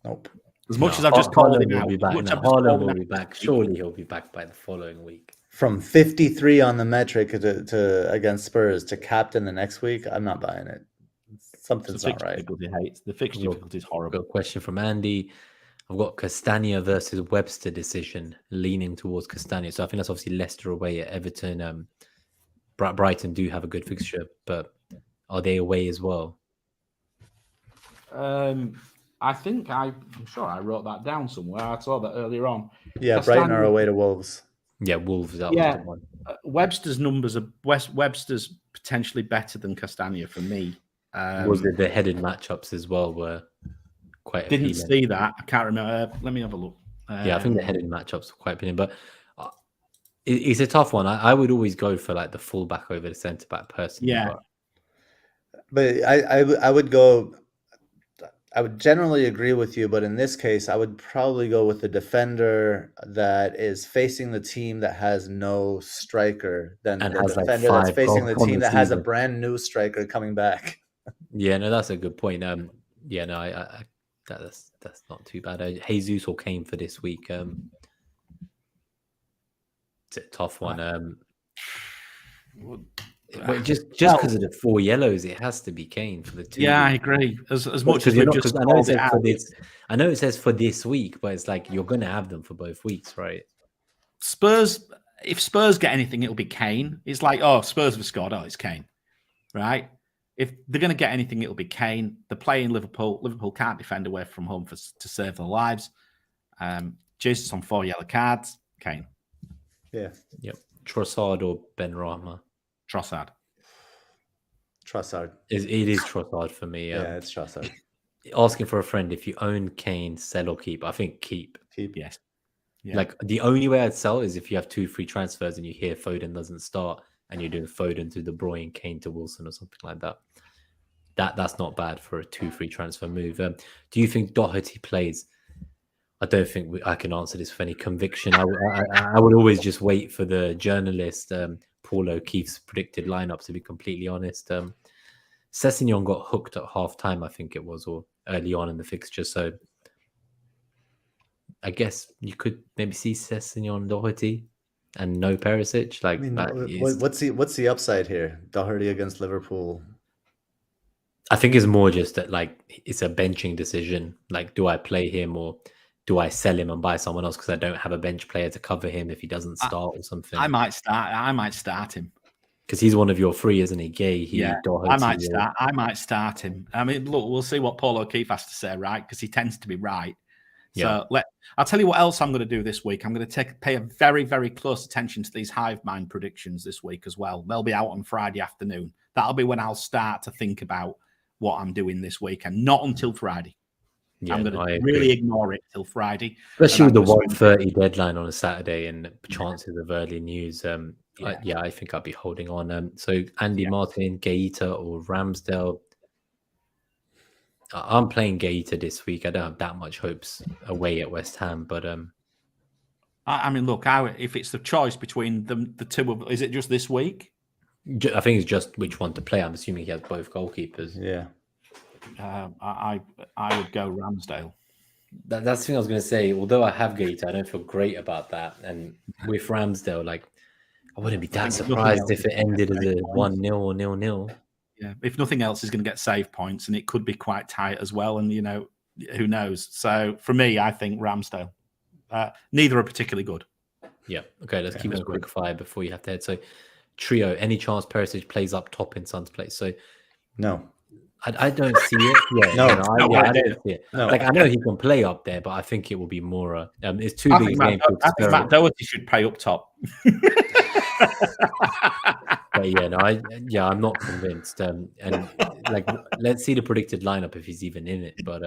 Nope. As much as I've just called him out. Haaland will be back. Surely he'll be back by the following week. From 53 on the metric to against Spurs to captain the next week, I'm not buying it. Something's not right. The fixture difficulty is horrible. Got a question from Andy. I've got Castagna versus Webster decision, leaning towards Castagna. So I think that's obviously Leicester away at Everton. Brighton do have a good fixture, but are they away as well? I think I'm sure I wrote that down somewhere. I saw that earlier on. Yeah, Brighton are away to Wolves. Yeah, Wolves. That was the one. Webster's numbers are Webster's potentially better than Castagna for me. Was it the headed matchups as well? Were quite didn't see that. I can't remember. Let me have a look. Yeah, I think the headed matchups were quite appealing, but it's a tough one. I would always go for like the fullback over the centre back personally. Yeah, but I would go. I would generally agree with you, but in this case, I would probably go with the defender that is facing the team that has no striker than the defender that's facing the team that has a brand new striker coming back. Yeah, no, that's a good point. Yeah, no, that's not too bad. Jesus or Kane for this week. It's a tough one. But just because of the 4 yellows, it has to be Kane for the 2. Yeah, I agree. As much as we've just called it out. I know it says for this week, but it's like you're going to have them for both weeks, right? Spurs, if Spurs get anything, it'll be Kane. It's like, oh, Spurs have scored. Oh, it's Kane, right? If they're going to get anything, it'll be Kane. They're playing Liverpool. Liverpool can't defend away from home to save their lives. Jesus on 4 yellow cards. Kane. Yeah. Yep. Trossard or Benrahma. Trossard. It is Trossard for me. Yeah, it's Trossard. Asking for a friend, if you own Kane, sell or keep? I think keep. Keep. Yes. Yeah. Like the only way I'd sell is if you have 2 free transfers and you hear Foden doesn't start and you're doing Foden to De Bruyne, Kane to Wilson or something like that. That's not bad for a 2 free transfer move. Do you think Doherty plays? I don't think I can answer this with any conviction. I would always just wait for the journalist Paul O'Keefe's predicted lineup, to be completely honest. Sessegnon got hooked at half time, I think it was, or early on in the fixture. So I guess you could maybe see Sessegnon, Doherty, and no Perisic. Like, what's the upside here? Doherty against Liverpool. I think it's more just that like it's a benching decision. Like, do I play him or do I sell him and buy someone else because I don't have a bench player to cover him if he doesn't start or something? I might start him because he's one of your 3, isn't he? Gay, Doherty, I might start him. I mean, look, we'll see what Paul O'Keefe has to say, right? Because he tends to be right. So I'll tell you what else I'm going to do this week. I'm going to pay a very, very close attention to these hive mind predictions this week as well. They'll be out on Friday afternoon. That'll be when I'll start to think about what I'm doing this week, and not until Friday. Yeah, I'm going to really ignore it till Friday. Especially with the 1:30 deadline on a Saturday and chances of early news. I think I'll be holding on. So Andy Martin, Gaeta or Ramsdale. I'm playing Gaeta this week. I don't have that much hopes away at West Ham, but I mean, look, if it's the choice between the two of, is it just this week? I think it's just which one to play. I'm assuming he has both goalkeepers. Yeah. I would go Ramsdale. That's the thing I was going to say. Although I have Gaeta, I don't feel great about that. And with Ramsdale, like, I wouldn't be that surprised if it ended as a 1-0 or 0-0. Yeah, if nothing else, he's going to get save points, and it could be quite tight as well. And who knows? So for me, I think Ramsdale. Neither are particularly good. Yeah. Okay. Let's keep it quick fire before you have to head. So trio. Any chance Perisic plays up top in Son's place? So no. I don't see it. Yeah, I don't see it. No. Like, I know he can play up there, but I think it will be more. It's too big a game. I think Matt Doherty should play up top. But I'm not convinced. And like, let's see the predicted lineup if he's even in it. But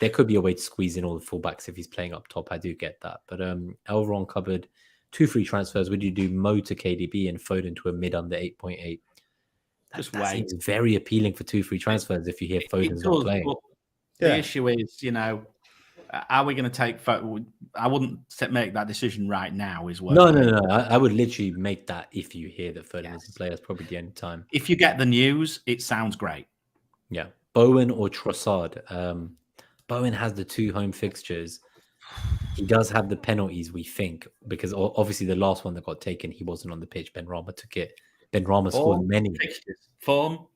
there could be a way to squeeze in all the fullbacks if he's playing up top. I do get that. But Elron covered 2 free transfers. Would you do Mo to KDB and Foden to a mid under 8.8? That seems very appealing for 2 free transfers if you hear Foden's not playing. The issue is, are we going to take? I wouldn't make that decision right now. No. I would literally make that if you hear that Foden isn't playing. That's probably the only time. If you get the news, it sounds great. Yeah, Bowen or Trossard. Bowen has the 2 home fixtures. He does have the penalties, we think, because obviously the last one that got taken, he wasn't on the pitch. Benrahma took it. Benrahma scored many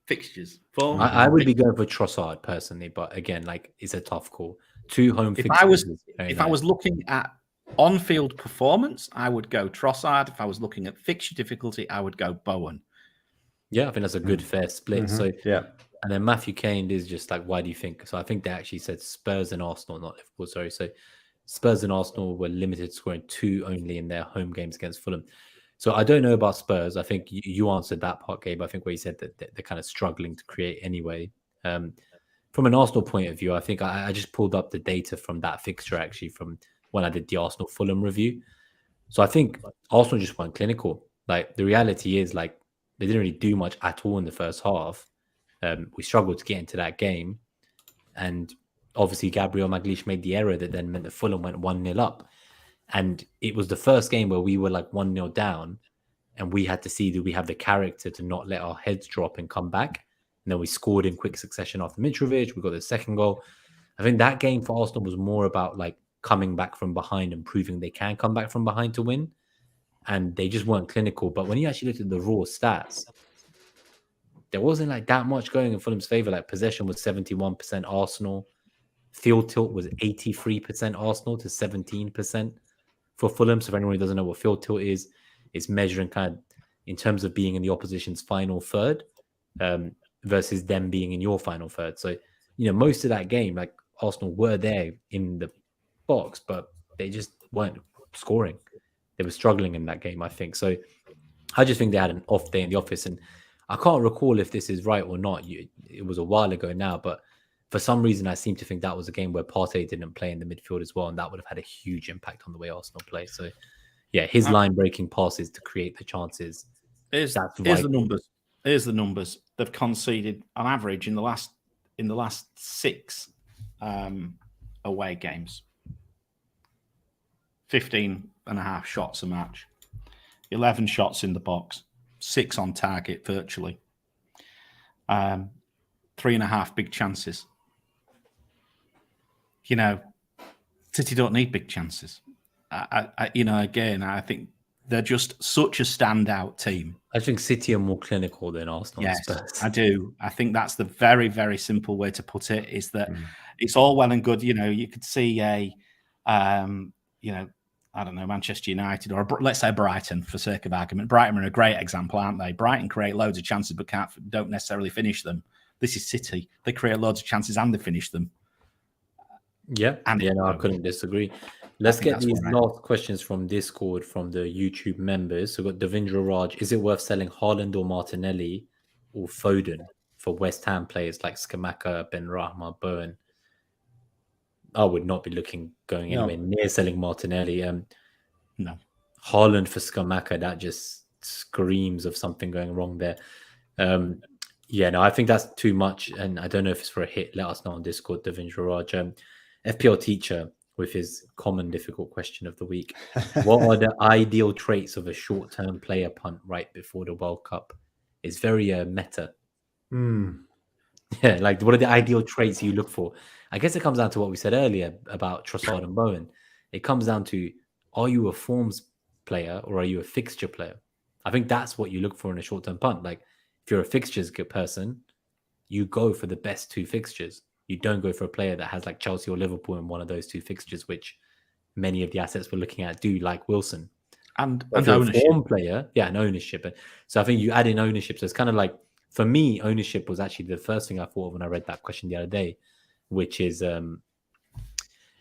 fixtures. I would be going for Trossard personally, but again, it's a tough call. 2 home fixtures. If I was looking at on-field performance, I would go Trossard. If I was looking at fixture difficulty, I would go Bowen. Yeah, I think that's a good fair split. Mm-hmm. So yeah. And then Matthew Kane is just why do you think? So I think they actually said Spurs and Arsenal, not Liverpool. Sorry. So Spurs and Arsenal were limited, scoring 2 only in their home games against Fulham. So I don't know about Spurs. I think you answered that part, Gabe. I think where you said that they're kind of struggling to create anyway. From an Arsenal point of view, I think I just pulled up the data from that fixture actually from when I did the Arsenal Fulham review. So I think Arsenal just weren't clinical. The reality is they didn't really do much at all in the first half. We struggled to get into that game. And obviously Gabriel Magalhaes made the error that then meant that Fulham went 1-0 up. And it was the first game where we were 1-0 down and we had to see that we have the character to not let our heads drop and come back. And then we scored in quick succession after Mitrovic. We got the second goal. I think that game for Arsenal was more about coming back from behind and proving they can come back from behind to win. And they just weren't clinical. But when you actually looked at the raw stats, there wasn't that much going in Fulham's favor. Possession was 71% Arsenal. Field tilt was 83% Arsenal to 17% for Fulham. So if anyone who doesn't know what field tilt is, it's measuring kind of in terms of being in the opposition's final third versus them being in your final third. So, most of that game, Arsenal were there in the box, but they just weren't scoring. They were struggling in that game, I think. So I just think they had an off day in the office. And I can't recall if this is right or not. It was a while ago now, but for some reason, I seem to think that was a game where Partey didn't play in the midfield as well, and that would have had a huge impact on the way Arsenal play. So, yeah, his line-breaking passes to create the chances. Here's the numbers. Here's the numbers. They've conceded on average in the last 6 away games, 15.5 shots a match, 11 shots in the box, 6 on target virtually, 3.5 big chances. City don't need big chances. I think they're just such a standout team. I think City are more clinical than Arsenal. Yes, I do. I think that's the very, very simple way to put it, is that it's all well and good. You could see I don't know, Manchester United or let's say Brighton for sake of argument. Brighton are a great example, aren't they? Brighton create loads of chances but don't necessarily finish them. This is City. They create loads of chances and they finish them. Yeah, I couldn't disagree. Let's get these last questions from Discord from the YouTube members. So we've got Davindra Raj. Is it worth selling Haaland or Martinelli or Foden for West Ham players like Scamacca, Benrahma, Bowen? I would not be going anywhere near selling Martinelli. No. Haaland for Scamacca, that just screams of something going wrong there. I think that's too much. And I don't know if it's for a hit. Let us know on Discord, Davindra Raj. FPL teacher with his common difficult question of the week. What are the ideal traits of a short-term player punt right before the World Cup? It's very meta. Yeah, what are the ideal traits you look for? I guess it comes down to what we said earlier about Trossard and Bowen. It comes down to, are you a forms player or are you a fixture player? I think that's what you look for in a short-term punt. If you're a fixtures person, you go for the best 2 fixtures. You don't go for a player that has Chelsea or Liverpool in one of those 2 fixtures, which many of the assets we're looking at do, like Wilson. And ownership. Form player, and ownership. So I think you add in ownership. So it's kind of for me, ownership was actually the first thing I thought of when I read that question the other day, which is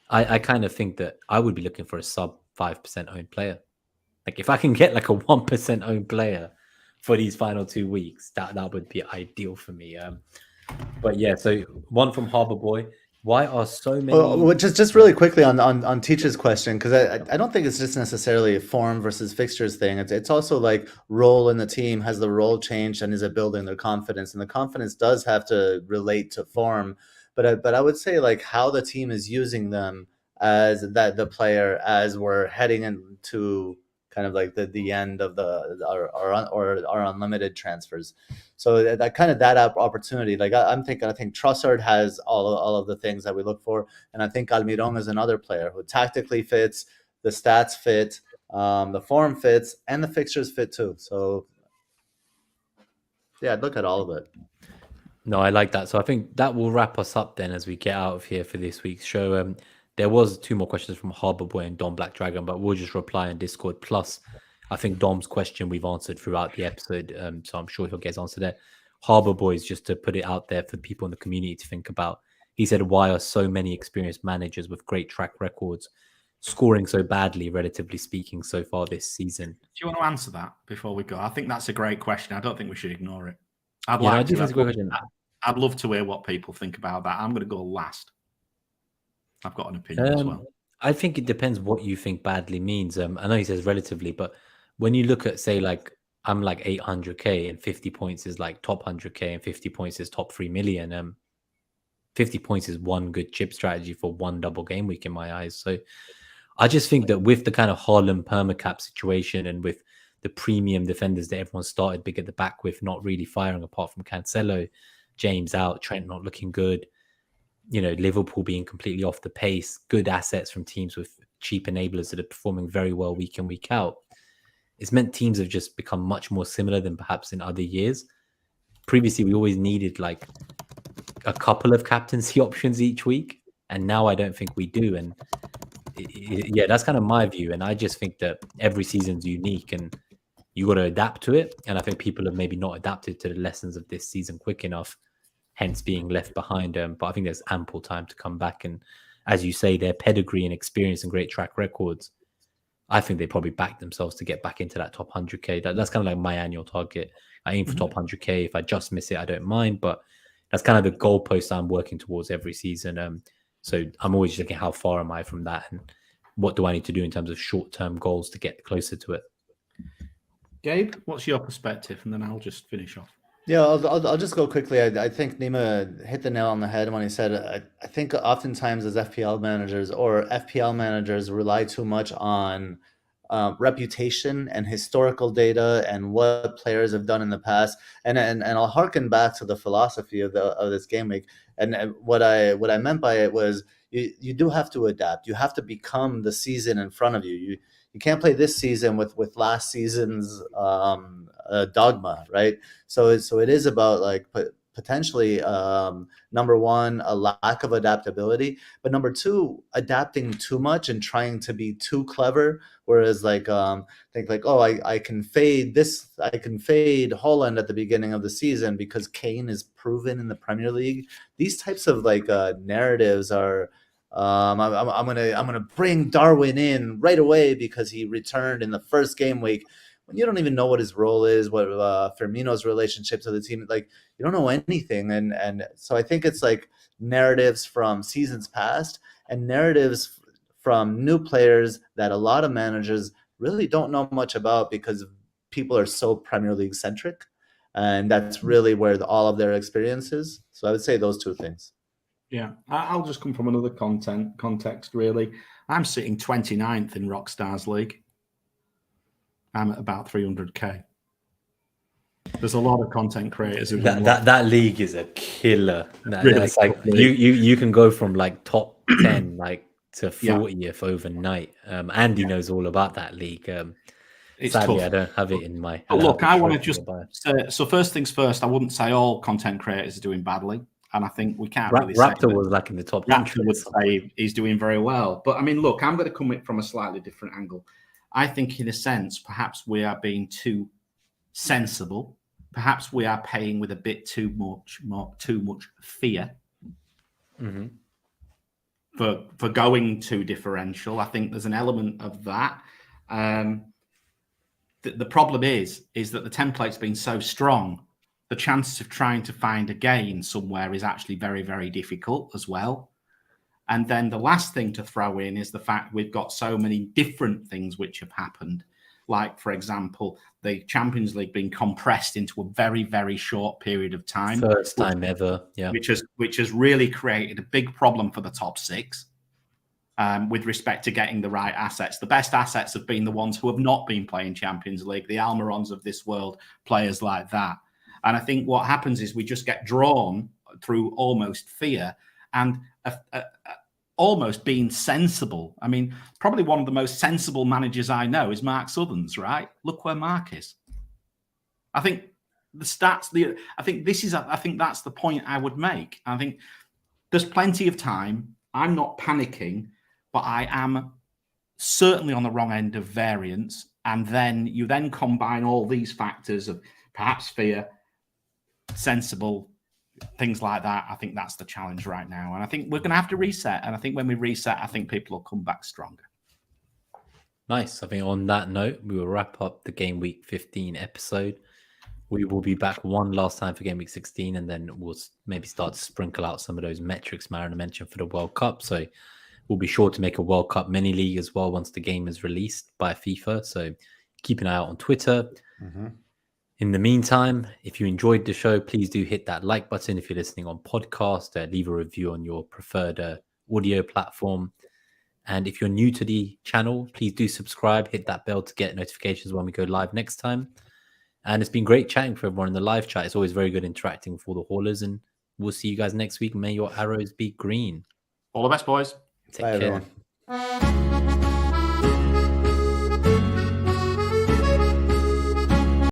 I kind of think that I would be looking for a sub 5% owned player. If I can get a 1% owned player for these final 2 weeks, that would be ideal for me. But yeah, so one from Harbour Boy. Why are so many? Well, just really quickly on Teach's question, because I don't think it's just necessarily a form versus fixtures thing. It's also like role in the team. Has the role changed, and is it building their confidence? And the confidence does have to relate to form, but I would say like how the team is using them as the player as we're heading into kind of like the end of our unlimited transfers. So that kind of that opportunity, like I think Trossard has all of the things that we look for, and I think Almiron is another player who tactically fits, the stats fit, the form fits, and the fixtures fit too. So yeah, I'd look at all of it. No, I like that. So I think that will wrap us up then as we get out of here for this week's show. There was 2 more questions from Harbour Boy and Dom Black Dragon, but we'll just reply on Discord. Plus, I think Dom's question we've answered throughout the episode, so I'm sure he'll get his answer there. Harbour Boy is just to put it out there for people in the community to think about. He said, why are so many experienced managers with great track records scoring so badly, relatively speaking, so far this season? Do you want to answer that before we go? I think that's a great question. I don't think we should ignore it. I'd love to hear what people think about that. I'm going to go last. I've got an opinion as well. I think it depends what you think badly means. I know he says relatively, but when you look at, say, like, I'm like 800k and 50 points is like top 100k and 50 points is top 3 million. 50 points is one good chip strategy for one double game week in my eyes. So I just think that with the kind of Haaland permacap situation and with the premium defenders that everyone started big at the back with not really firing apart from Cancelo, James out, Trent not looking good, you know, Liverpool being completely off the pace, good assets from teams with cheap enablers that are performing very well week in, week out. It's meant teams have just become much more similar than perhaps in other years. Previously, we always needed like a couple of captaincy options each week, and now I don't think we do. And yeah, that's kind of my view. And I just think that every season's unique and you got to adapt to it. And I think people have maybe not adapted to the lessons of this season quick enough, hence being left behind. But I think there's ample time to come back. And as you say, their pedigree and experience and great track records, I think they probably back themselves to get back into that top 100k. That's kind of like my annual target. I aim for top 100k. If I just miss it, I don't mind. But that's kind of the goalpost I'm working towards every season. So I'm always looking how far am I from that and what do I need to do in terms of short-term goals to get closer to it. Gabe, what's your perspective? And then I'll just finish off. Yeah, I'll just go quickly. I think Nima hit the nail on the head when he said, I think oftentimes as FPL managers or FPL managers rely too much on reputation and historical data and what players have done in the past. And I'll harken back to the philosophy of this game week. And what I meant by it was you do have to adapt. You have to become the season in front of you. You can't play this season with last season's dogma, right? So it is about like potentially number one, a lack of adaptability, but number two, adapting too much and trying to be too clever. Whereas like think like, oh, I can fade Haaland at the beginning of the season because Kane is proven in the Premier League. These types of like narratives are. I'm gonna bring Darwin in right away because he returned in the first game week. When you don't even know what his role is, what Firmino's relationship to the team, like you don't know anything, and so I think it's like narratives from seasons past and narratives from new players that a lot of managers really don't know much about because people are so Premier League centric, and that's really where all of their experience is. So I would say those two things. Yeah, I'll just come from another context, really. I'm sitting 29th in Rockstar's League. I'm at about 300k. There's a lot of content creators who that league is a killer. Really that's like you can go from like top 10 like to 40th overnight. Andy knows all about that league. It's sadly tough. I don't have it in my. Look, I want to just say, so first things first. I wouldn't say all content creators are doing badly. And I think we can't really say Raptor was like in the top 10. Raptor would say he's doing very well. But I mean, look, I'm going to come at it from a slightly different angle. I think in a sense, perhaps we are being too sensible. Perhaps we are paying with a bit too much fear for going too differential. I think there's an element of that. The problem is that the template's been so strong. The chances of trying to find a gain somewhere is actually very, very difficult as well. And then the last thing to throw in is the fact we've got so many different things which have happened. Like, for example, the Champions League being compressed into a very, very short period of time. First time ever, yeah. Which has really created a big problem for the top six with respect to getting the right assets. The best assets have been the ones who have not been playing Champions League, the Almirons of this world, players like that. And I think what happens is we just get drawn through almost fear and almost being sensible. I mean, probably one of the most sensible managers I know is Mark Southerns, right? Look where Mark is. I think the stats, I think that's the point I would make. I think there's plenty of time. I'm not panicking, but I am certainly on the wrong end of variance. And then you then combine all these factors of perhaps fear, sensible, things like that. I think that's the challenge right now. And I think we're going to have to reset. And I think when we reset, I think people will come back stronger. Nice. I think on that note, we will wrap up the Game Week 15 episode. We will be back one last time for Game Week 16, and then we'll maybe start to sprinkle out some of those metrics Mariner mentioned for the World Cup. So we'll be sure to make a World Cup mini league as well once the game is released by FIFA. So keep an eye out on Twitter. Mm-hmm. In the meantime, if you enjoyed the show, please do hit that like button. If you're listening on podcast, leave a review on your preferred audio platform. And if you're new to the channel, please do subscribe, hit that bell to get notifications when we go live next time. And it's been great chatting for everyone in the live chat. It's always very good interacting with all the haulers. And we'll see you guys next week. May your arrows be green. All the best, boys. Bye, everyone.